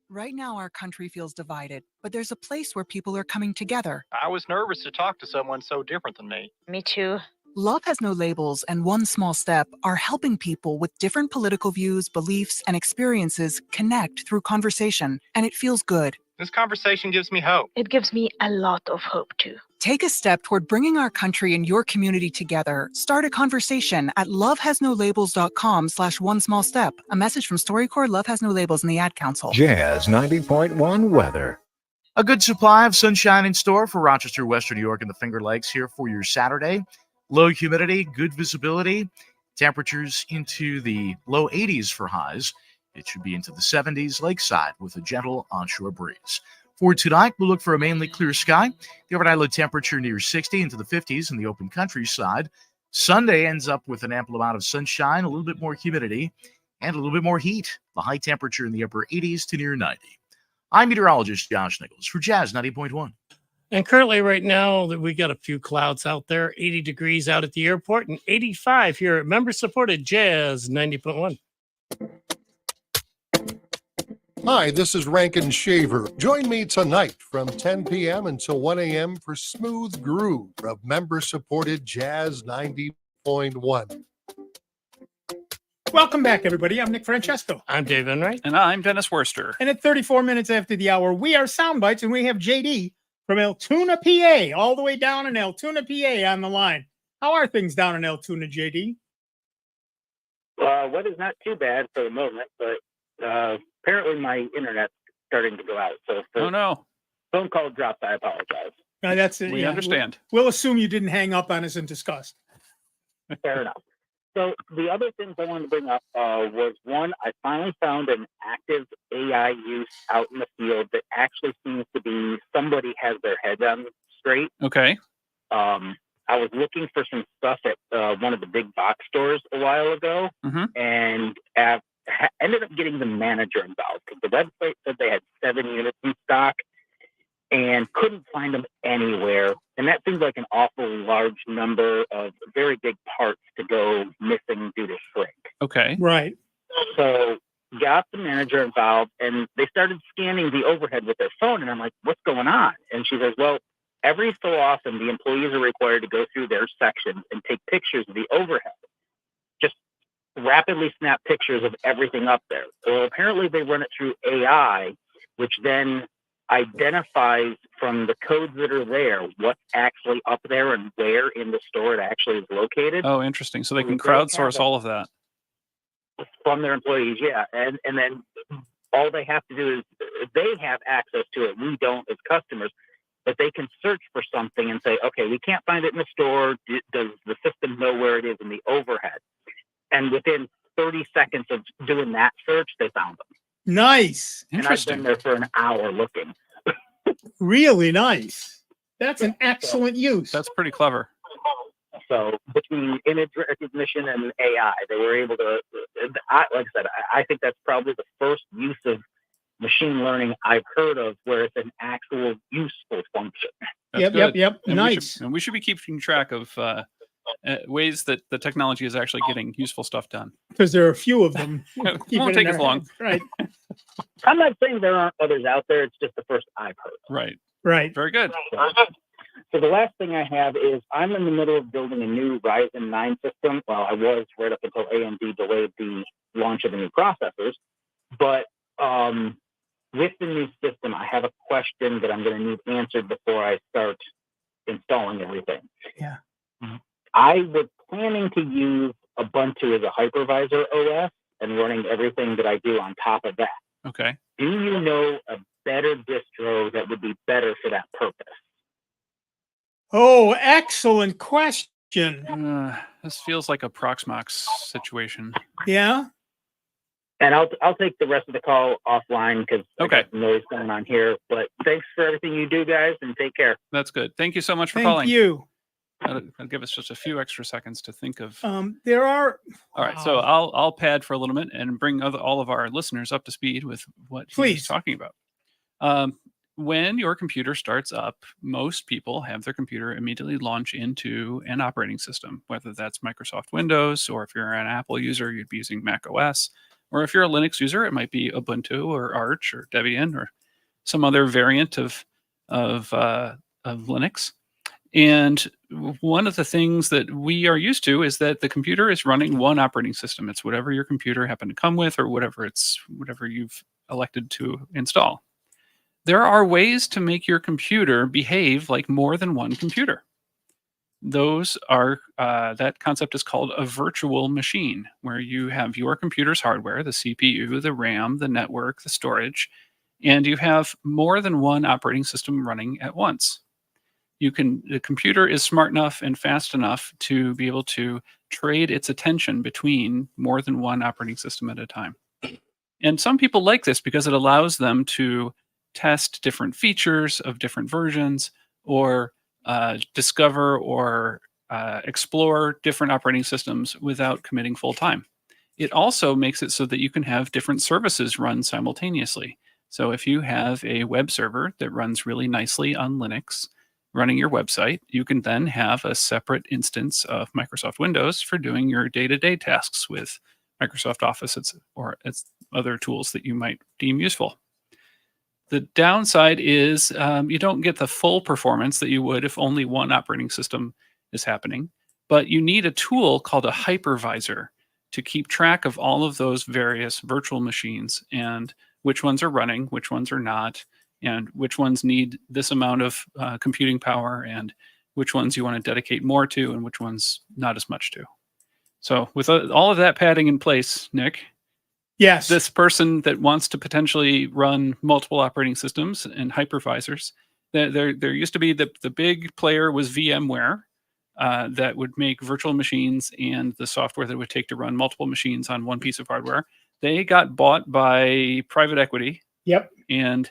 Right now, our country feels divided, but there's a place where people are coming together. I was nervous to talk to someone so different than me. Me too. Love Has No Labels and One Small Step are helping people with different political views, beliefs, and experiences connect through conversation, and it feels good. This conversation gives me hope. It gives me a lot of hope, too. Take a step toward bringing our country and your community together. Start a conversation at lovehasnolabels.com/one-small-step. A message from StoryCorps, Love Has No Labels, and the Ad Council. Jazz 90.1 weather. A good supply of sunshine in store for Rochester, Western New York, and the Finger Lakes here for your Saturday. Low humidity, good visibility. Temperatures into the low 80s for highs. It should be into the 70s lakeside with a gentle onshore breeze. For tonight, we'll look for a mainly clear sky. The overnight low temperature near 60 into the 50s in the open countryside. Sunday ends up with an ample amount of sunshine, a little bit more humidity, and a little bit more heat. The high temperature in the upper 80s to near 90. I'm meteorologist Josh Nichols for Jazz 90.1. And currently right now we got a few clouds out there, 80 degrees out at the airport and 85 here at member-supported Jazz 90.1. Hi, this is Rankin Shaver. Join me tonight from 10 p.m. until 1 a.m. for Smooth Groove of member-supported Jazz 90.1. Welcome back, everybody. I'm Nick Francesco. I'm Dave Enright. And I'm Dennis Worster. And at 34 minutes after the hour, we are Sound Bytes, and we have JD from Altoona, PA, all the way down in Altoona, PA on the line. How are things down in Altoona, JD? Weather's not too bad for the moment, but apparently my internet's starting to go out. So if the phone call dropped, I apologize. That's it. We understand. We'll assume you didn't hang up on us in disgust. Fair enough. So the other things I wanted to bring up was, one, I finally found an active AI use out in the field that actually seems to be somebody has their head on straight. Okay. I was looking for some stuff at one of the big box stores a while ago, and ended up getting the manager involved because the website said they had 7 units in stock and couldn't find them anywhere. And that seems like an awful large number of very big parts to go missing due to shrink. Okay. Right. So got the manager involved, and they started scanning the overhead with their phone. And I'm like, what's going on? And she says, well, every so often the employees are required to go through their sections and take pictures of the overhead. Just rapidly snap pictures of everything up there. Well, apparently they run it through AI, which then identifies from the codes that are there what's actually up there and where in the store it actually is located. Oh, interesting. So they can They have crowdsource all of that. from their employees, yeah. And then all they have to do is they have access to it. We don't as customers, but they can search for something and say, okay, we can't find it in the store. Does the system know where it is in the overhead? And within 30 seconds of doing that search, they found them. Nice. And I've been there for an hour looking. Really nice. That's an excellent use. That's pretty clever. So between image recognition and AI, they were able to, like I said, I think that's probably the first use of machine learning I've heard of where it's an actual useful function. That's good. Yep. And Nice. we should be keeping track of ways that the technology is actually getting useful stuff done. Because there are a few of them. It won't take as long. Right. I'm not saying there aren't others out there. It's just the first I've heard of. Right. Right. Very good. So the last thing I have is I'm in the middle of building a new Ryzen 9 system. Well, I was right up until AMD delayed the launch of the new processors. But with the new system, I have a question that I'm going to need answered before I start installing everything. Yeah. I was planning to use Ubuntu as a hypervisor OS and running everything that I do on top of that. Okay. Do you know a better distro that would be better for that purpose? Oh, excellent question. This feels like a Proxmox situation. Yeah. And I'll take the rest of the call offline because I got noise going on here. But thanks for everything you do, guys, and take care. That's good. Thank you so much for Thank calling. you. That'll give us just a few extra seconds to think of. There are. All right, so I'll pad for a little bit and bring all of our listeners up to speed with what he's talking about. When your computer starts up, most people have their computer immediately launch into an operating system, whether that's Microsoft Windows, or if you're an Apple user, you'd be using Mac OS, or if you're a Linux user, it might be Ubuntu or Arch or Debian or some other variant of Linux. And one of the things that we are used to is that the computer is running one operating system. It's whatever your computer happened to come with, or whatever you've elected to install. There are ways to make your computer behave like more than one computer. Those are that concept is called a virtual machine, where you have your computer's hardware, the CPU, the RAM, the network, the storage, and you have more than one operating system running at once. The computer is smart enough and fast enough to be able to trade its attention between more than one operating system at a time. And some people like this because it allows them to test different features of different versions, or discover or explore different operating systems without committing full time. It also makes it so that you can have different services run simultaneously. So if you have a web server that runs really nicely on Linux, running your website, you can then have a separate instance of Microsoft Windows for doing your day-to-day tasks with Microsoft Office or other tools that you might deem useful. The downside is you don't get the full performance that you would if only one operating system is happening, but you need a tool called a hypervisor to keep track of all of those various virtual machines and which ones are running, which ones are not, and which ones need this amount of computing power, and which ones you want to dedicate more to, and which ones not as much to. So with all of that padding in place, Nick, yes, this person that wants to potentially run multiple operating systems and hypervisors, there used to be the big player was VMware that would make virtual machines and the software that it would take to run multiple machines on one piece of hardware. They got bought by private equity. Yep. And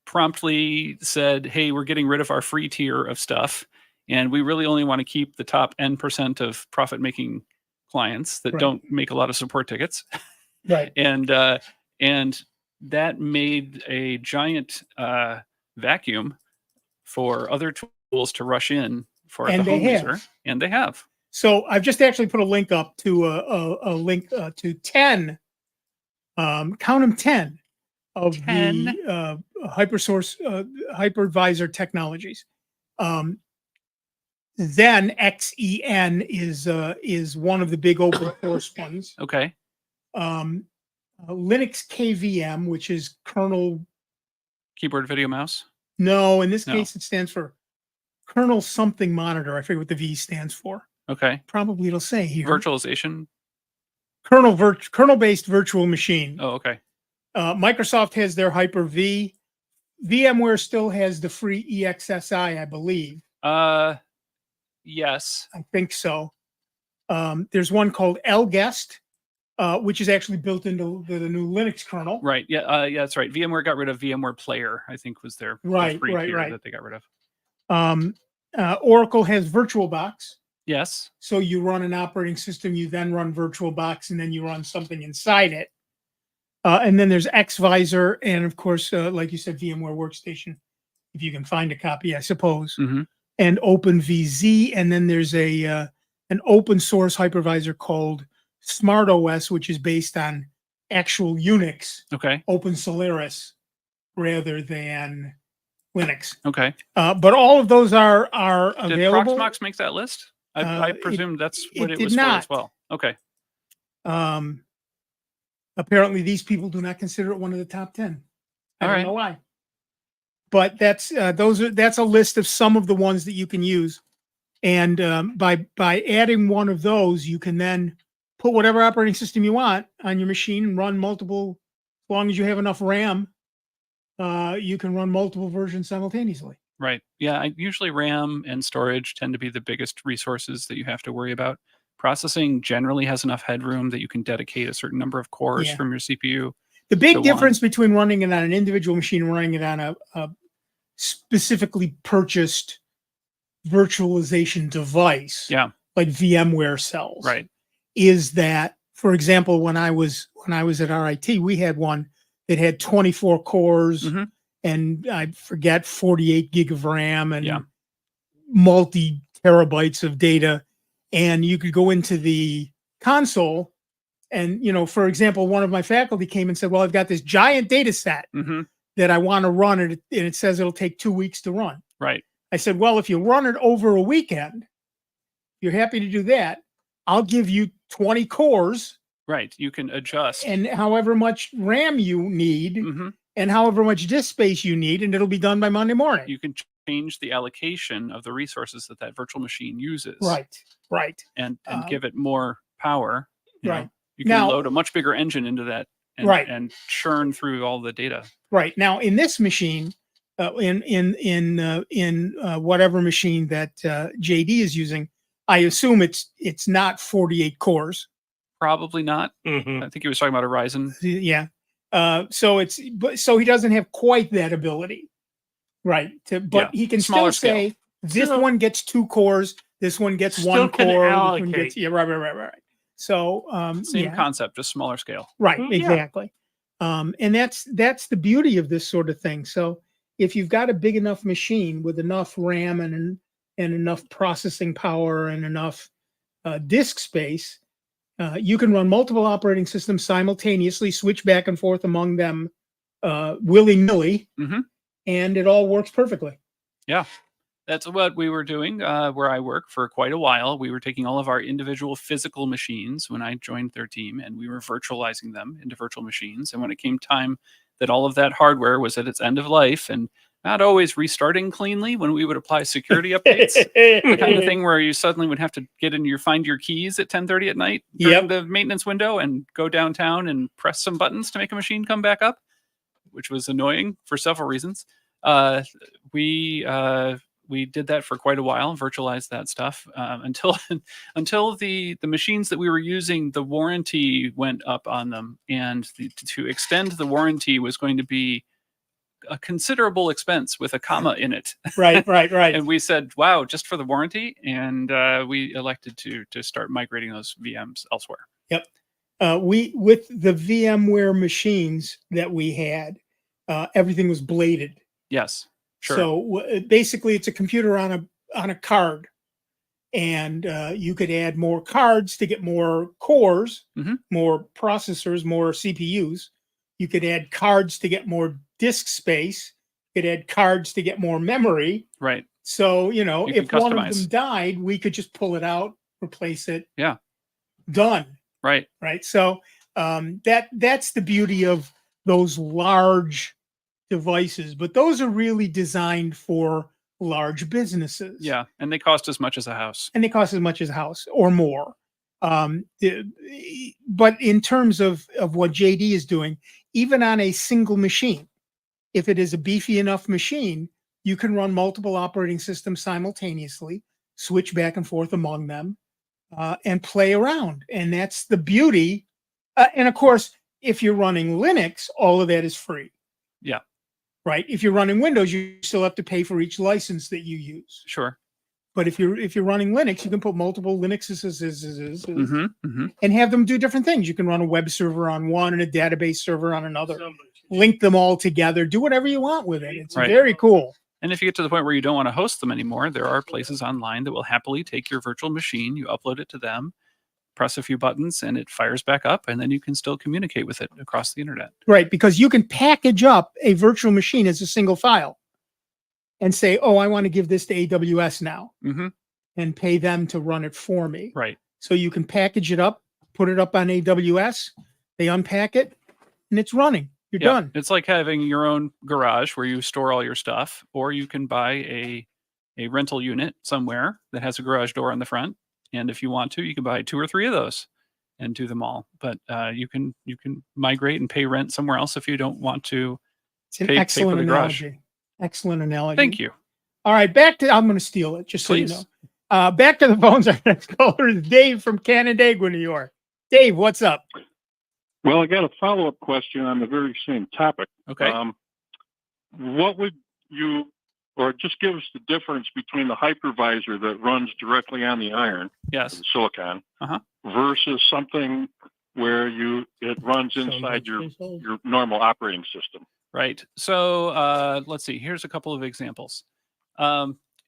promptly said, hey, we're getting rid of our free tier of stuff, and we really only want to keep the top N% of profit-making clients that don't make a lot of support tickets. Right. And that made a giant vacuum for other tools to rush in for the home user, and they have. So I've just actually put a link up to a link to 10, count them 10 of 10? the hypersource hypervisor technologies. Then XEN is one of the big open source ones. Okay. Linux KVM, which is kernel. Keyboard, video, mouse. No, in this No. case, it stands for kernel something monitor. I forget what the V stands for. Okay. Probably it'll say here. Virtualization. Kernel-based virtual machine. Oh, okay. Microsoft has their Hyper-V. VMware still has the free EXSI, I believe. Yes. I think so. There's one called LGuest, which is actually built into the new Linux kernel. Right. Yeah. Yeah, that's right. VMware got rid of VMware Player, I think was their Right, free right, tier right. that they got rid of. Oracle has VirtualBox. Yes. So you run an operating system, you then run VirtualBox, and then you run something inside it. And then there's XVisor, and of course, like you said, VMware Workstation, if you can find a copy, I suppose. Mm-hmm. And OpenVZ, and then there's an open source hypervisor called SmartOS, which is based on actual Unix, Okay. Open Solaris, rather than Linux. Okay. But all of those are Did available. Proxmox make that list? I presume that's what it did was not. for as well. Okay. Apparently, these people do not consider it one of the top 10. I All don't right. know why. But that's a list of some of the ones that you can use, and by adding one of those, you can then put whatever operating system you want on your machine and run multiple. As long as you have enough RAM, you can run multiple versions simultaneously. Right. Yeah. Usually RAM and storage tend to be the biggest resources that you have to worry about. Processing generally has enough headroom that you can dedicate a certain number of cores Yeah. from your CPU. The big to difference between running it on an individual machine and running it on a specifically purchased virtualization device, like VMware sells, Right. is that, for example, when I was at RIT, we had one that had 24 cores and I forget 48 gig of RAM and multi terabytes of data, and you could go into the console. And, for example, one of my faculty came and said, well, I've got this giant data set that I want to run, and it says it'll take 2 weeks to run. Right. I said, well, if you run it over a weekend, you're happy to do that. I'll give you 20 cores. Right. You can adjust. And however much RAM you need and however much disk space you need, and it'll be done by Monday morning. You can change the allocation of the resources that virtual machine uses. Right. And give it more power. You know. Right. You can Now- load a much bigger engine into that and, Right. and churn through all the data. Right. Now, in this machine, in whatever machine that JD is using, I assume it's not 48 cores. Probably not. I think he was talking about a Ryzen. Yeah. So he doesn't have quite that ability, right? But he can Smaller still say scale. this one gets 2 cores, this one gets Still 1 can core, this one allocate. gets right. So Same yeah. concept, just smaller scale. Right, Yeah. exactly. And that's the beauty of this sort of thing. So if you've got a big enough machine with enough RAM and enough processing power and enough disk space, you can run multiple operating systems simultaneously, switch back and forth among them willy-nilly, and it all works perfectly. Yeah. That's what we were doing where I work for quite a while. We were taking all of our individual physical machines when I joined their team, and we were virtualizing them into virtual machines. And when it came time that all of that hardware was at its end of life and not always restarting cleanly when we would apply security updates, the kind of thing where you suddenly would have to find your keys at 10:30 at night during the maintenance window and go downtown and press some buttons to make a machine come back up, which was annoying for several reasons. We did that for quite a while, virtualized that stuff until the machines that we were using, the warranty went up on them, and to extend the warranty was going to be a considerable expense with a comma in it. Right. And we said, wow, just for the warranty, and we elected to start migrating those VMs elsewhere. Yep. With the VMware machines that we had, everything was bladed. Yes. Sure. So basically, it's a computer on a card, and you could add more cards to get more cores, more processors, more CPUs. You could add cards to get more disk space. You could add cards to get more memory. Right. So, You if can one of them customize. died, we could just pull it out, replace it. Yeah. Done. Right. Right. So that's the beauty of those large devices, but those are really designed for large businesses. Yeah. And they cost as much as a house. And they cost as much as a house or more. But in terms of what JD is doing, even on a single machine, if it is a beefy enough machine, you can run multiple operating systems simultaneously, switch back and forth among them, and play around. And that's the beauty. And of course, if you're running Linux, all of that is free. Yeah. Right. If you're running Windows, you still have to pay for each license that you use. Sure. But if you're running Linux, you can put multiple Linuxes Mm-hmm. and have them do different things. You can run a web server on one and a database server on another. Link them all together. Do whatever you want with it. It's Right. very cool. And if you get to the point where you don't want to host them anymore, there are places online that will happily take your virtual machine, you upload it to them, press a few buttons, and it fires back up, and then you can still communicate with it across the internet. Right, because you can package up a virtual machine as a single file and say, oh, I want to give this to AWS now, and pay them to run it for me. Right. So you can package it up, put it up on AWS, they unpack it, and it's running. You're Yeah. done. It's like having your own garage where you store all your stuff, or you can buy a rental unit somewhere that has a garage door on the front. And if you want to, you can buy 2 or 3 of those and do them all. But you can migrate and pay rent somewhere else if you don't want to It's an pay for excellent the garage. analogy. Excellent analogy. Thank you. All right, I'm going to steal it, just so you Please. know. Back to the phones. Our next caller is Dave from Canandaigua, New York. Dave, what's up? Well, I got a follow-up question on the very same topic. Okay. What would you, or just give us the difference between the hypervisor that runs directly on the iron, yes, the silicon, Uh-huh. versus something where it runs inside your normal operating system? Right. So let's see. Here's a couple of examples.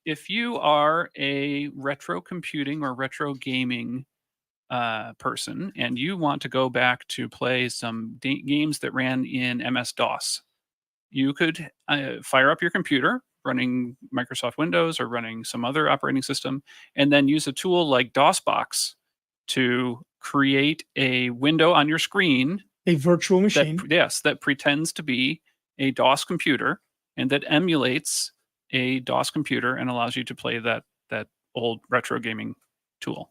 If you are a retro computing or retro gaming person and you want to go back to play some games that ran in MS-DOS, you could fire up your computer running Microsoft Windows or running some other operating system, and then use a tool like DOSBox to create a window on your screen, a virtual machine. that pretends to be a DOS computer and that emulates a DOS computer and allows you to play that old retro gaming tool.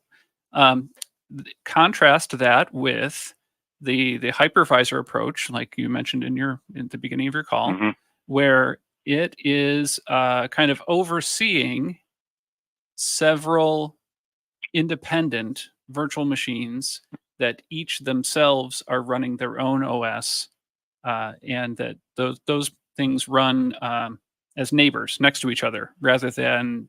Contrast that with the hypervisor approach, like you mentioned in the beginning of your call, where it is kind of overseeing several independent virtual machines that each themselves are running their own OS, and that those things run as neighbors next to each other rather than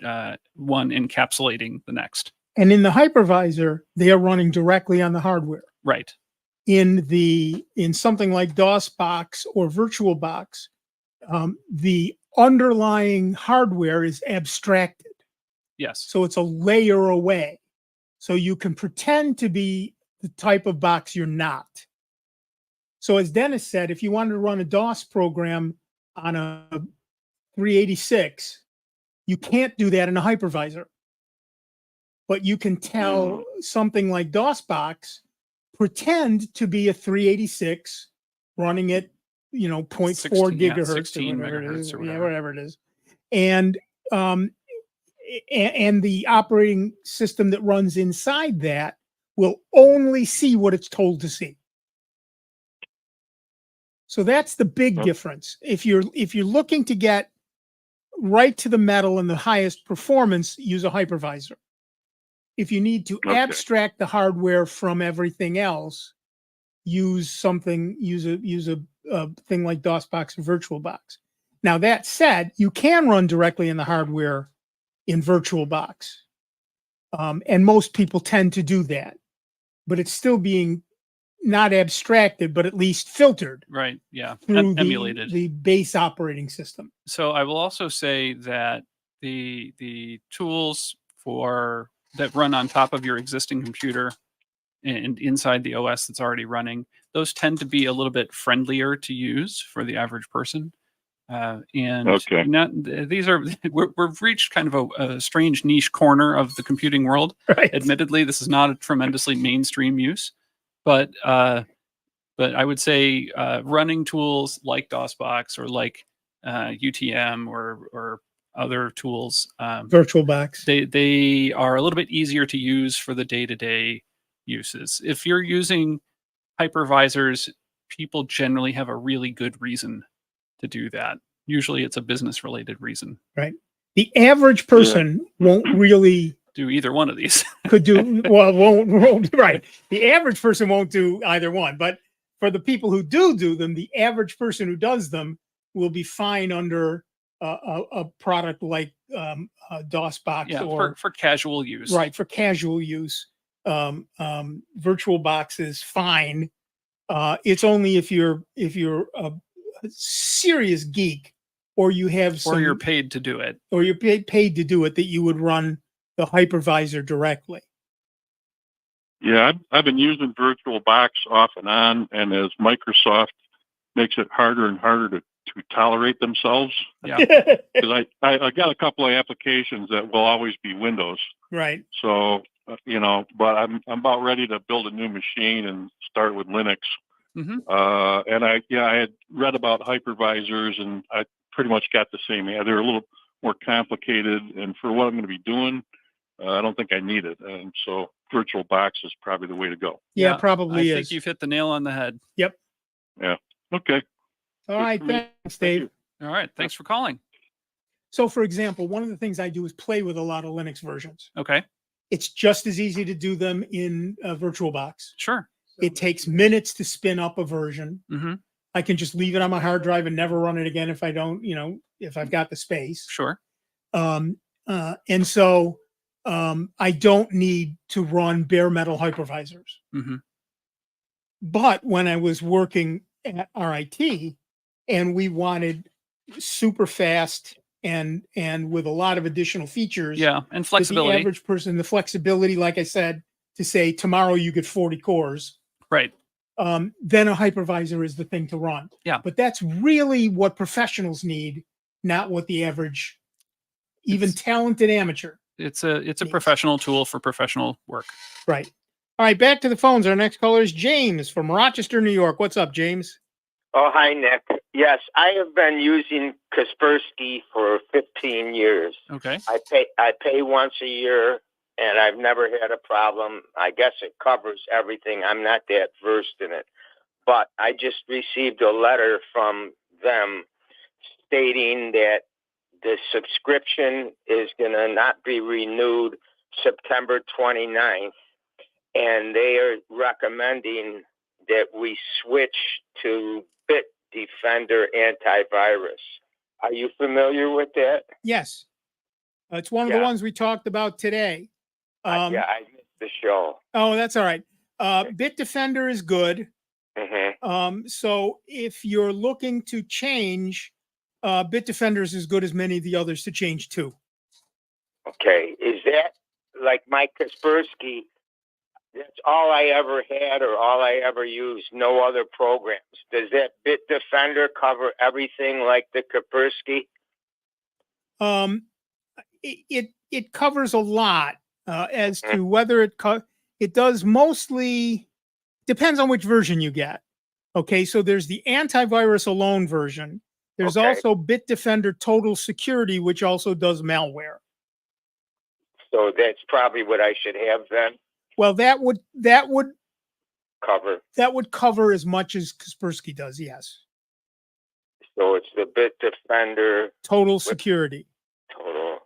one encapsulating the next. And in the hypervisor, they are running directly on the hardware. Right. In something like DOSBox or VirtualBox, the underlying hardware is abstracted. Yes. So it's a layer away. So you can pretend to be the type of box you're not. So as Dennis said, if you wanted to run a DOS program on a 386, you can't do that in a hypervisor. But you can tell something like DOSBox, pretend to be a 386 running at 0.4 gigahertz 16 or whatever it megahertz is. or Yeah, whatever. whatever it is. And the operating system that runs inside that will only see what it's told to see. So that's the big difference. If you're looking to get right to the metal and the highest performance, use a hypervisor. If you need to abstract the hardware from everything else, use a thing like DOSBox or VirtualBox. Now that said, you can run directly in the hardware in VirtualBox, and most people tend to do that. But it's still being not abstracted, but at least filtered Right. Yeah. through Emulated. the base operating system. So I will also say that the tools for that run on top of your existing computer and inside the OS that's already running, those tend to be a little bit friendlier to use for the average person. And Okay. these are we've reached kind of a strange niche corner of the computing world. Right. Admittedly, this is not a tremendously mainstream use, but I would say running tools like DOSBox or like UTM or other tools, VirtualBox. they are a little bit easier to use for the day-to-day uses. If you're using hypervisors, people generally have a really good reason to do that. Usually it's a business related reason. Right. The average person won't really do either one of these. won't right. The average person won't do either one, but for the people who do them, the average person who does them will be fine under a product like DOSBox or for casual use. Right, for casual use. VirtualBox is fine. It's only if you're a serious geek or you have or you're paid to do it, or you're paid to do it, that you would run the hypervisor directly. Yeah, I've been using VirtualBox off and on, and as Microsoft makes it harder and harder to tolerate themselves, because I got a couple of applications that will always be Windows. Right. So but I'm about ready to build a new machine and start with Linux. Mm-hmm. And I had read about hypervisors, and I pretty much got the same. Yeah, they're a little more complicated, and for what I'm going to be doing, I don't think I need it. And so VirtualBox is probably the way to go. Yeah, probably I think you've hit the nail on the head. Yep. Yeah. Okay. All right. Thanks, Dave. All right. Thanks for calling. So, for example, one of the things I do is play with a lot of Linux versions. Okay. It's just as easy to do them in VirtualBox. Sure. It takes minutes to spin up a version. Mm-hmm. I can just leave it on my hard drive and never run it again if I don't, if I've got the space. Sure. And so I don't need to run bare metal hypervisors. Mm-hmm. But when I was working at RIT and we wanted super fast and with a lot of additional features. Yeah, and flexibility. The average person, the flexibility, like I said, to say tomorrow you get 40 cores. Right. Then a hypervisor is the thing to run. Yeah. But that's really what professionals need, not what the average, even talented amateur. It's a professional tool for professional work. Right. All right, back to the phones. Our next caller is James from Rochester, New York. What's up, James? Oh, hi, Nick. Yes, I have been using Kaspersky for 15 years. Okay. I pay once a year, and I've never had a problem. I guess it covers everything. I'm not that versed in it. But I just received a letter from them stating that the subscription is going to not be renewed September 29th, and they are recommending that we switch to Bitdefender antivirus. Are you familiar with that? Yes. It's one of the ones we talked about today. I missed the show. Oh, that's all right. Bitdefender is good. Mm-hmm. So if you're looking to change, Bitdefender is as good as many of the others to change to. Okay. Is that like my Kaspersky? That's all I ever had or all I ever used, no other programs. Does that Bitdefender cover everything like the Kaspersky? It covers a lot as to whether it does. Mostly depends on which version you get. Okay, so there's the antivirus alone version. There's also Bitdefender Total Security, which also does malware. So that's probably what I should have then. Well, that would cover as much as Kaspersky does. Yes. So it's the Bitdefender Total Security. Total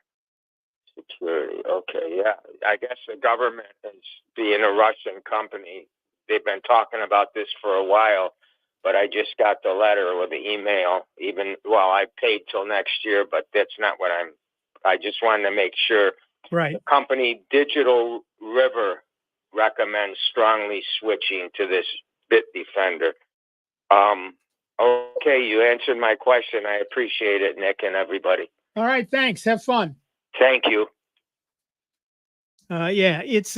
Security. Okay, yeah. I guess the government is being a Russian company. They've been talking about this for a while, but I just got the letter or the email. I paid till next year, but that's not what I just wanted to make sure. Right. The company Digital River recommends strongly switching to this Bitdefender. Okay, you answered my question. I appreciate it, Nick, and everybody. All right, thanks. Have fun. Thank you. Yeah, it's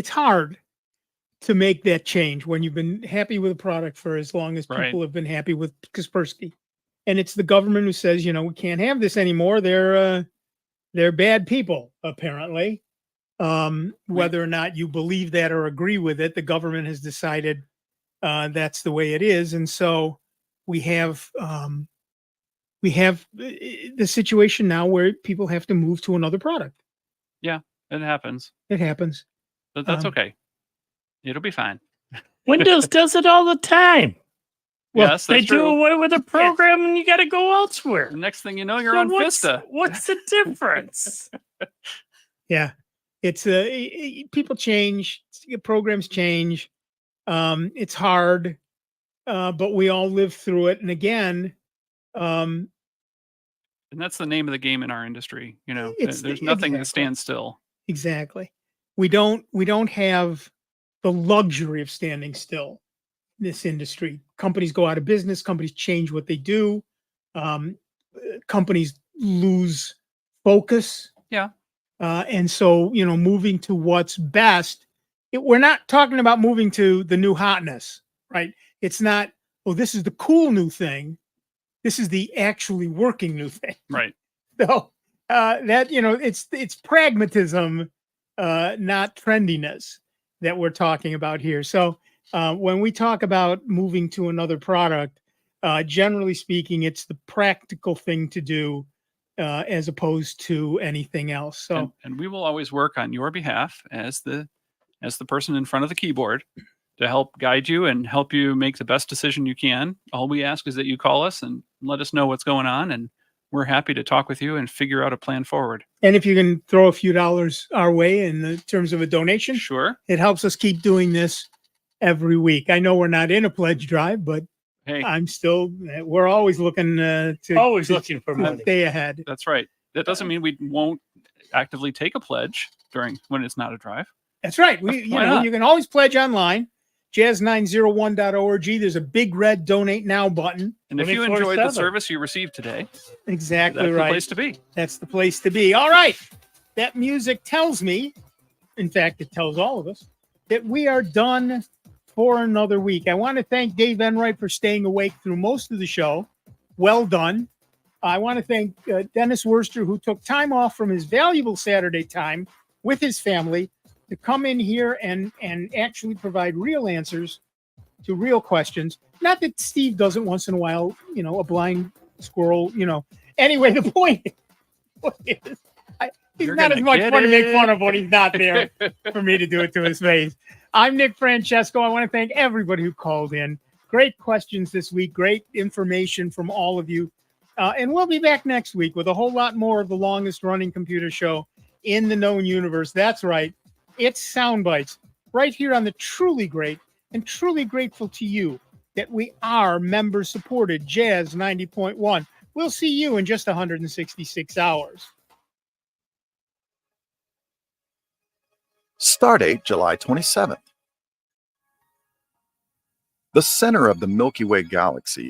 hard to make that change when you've been happy with a product for as long as people have been happy with Kaspersky. And it's the government who says, we can't have this anymore. They're bad people, apparently. Whether or not you believe that or agree with it, the government has decided that's the way it is. And so we have the situation now where people have to move to another product. Yeah, it happens. It happens. But that's okay. It'll be fine. Windows does it all the time. Well, yes, they do away with a program and you got to go elsewhere. The next thing you know, you're on Vista. What's the difference? Yeah, it's people change, programs change. It's hard, but we all live through it. And again, and that's the name of the game in our industry. There's nothing that stands still. Exactly. We don't have the luxury of standing still in this industry. Companies go out of business. Companies change what they do. Companies lose focus. Yeah. And so, moving to what's best, we're not talking about moving to the new hotness, right? It's not, this is the cool new thing. This is the actually working new thing. Right. So it's pragmatism, not trendiness that we're talking about here. So when we talk about moving to another product, generally speaking, it's the practical thing to do as opposed to anything else. So, and we will always work on your behalf as the person in front of the keyboard to help guide you and help you make the best decision you can. All we ask is that you call us and let us know what's going on, and we're happy to talk with you and figure out a plan forward. And if you can throw a few dollars our way in the terms of a donation, sure, it helps us keep doing this every week. I know we're not in a pledge drive, but hey, we're always looking looking for money. Stay ahead. That's right. That doesn't mean we won't actively take a pledge when it's not a drive. That's right. You can always pledge online. jazz901.org. There's a big red donate now button. And if you enjoyed the service you received today, exactly that's right. the place to be. That's the place to be. All right. That music tells me, in fact, it tells all of us, that we are done for another week. I want to thank Dave Enright for staying awake through most of the show. Well done. I want to thank Dennis Worster, who took time off from his valuable Saturday time with his family to come in here and actually provide real answers to real questions. Not that Steve doesn't once in a while, a blind squirrel, Anyway, the point is, he's not as much fun to make fun of when he's not there for me to do it to his face. I'm Nick Francesco. I want to thank everybody who called in. Great questions this week. Great information from all of you. And we'll be back next week with a whole lot more of the longest running computer show in the known universe. That's right. It's Soundbites right here on the Truly Great and truly grateful to you that we are member supported Jazz 90.1. We'll see you in just 166 hours. Stardate July 27th. The center of the Milky Way galaxy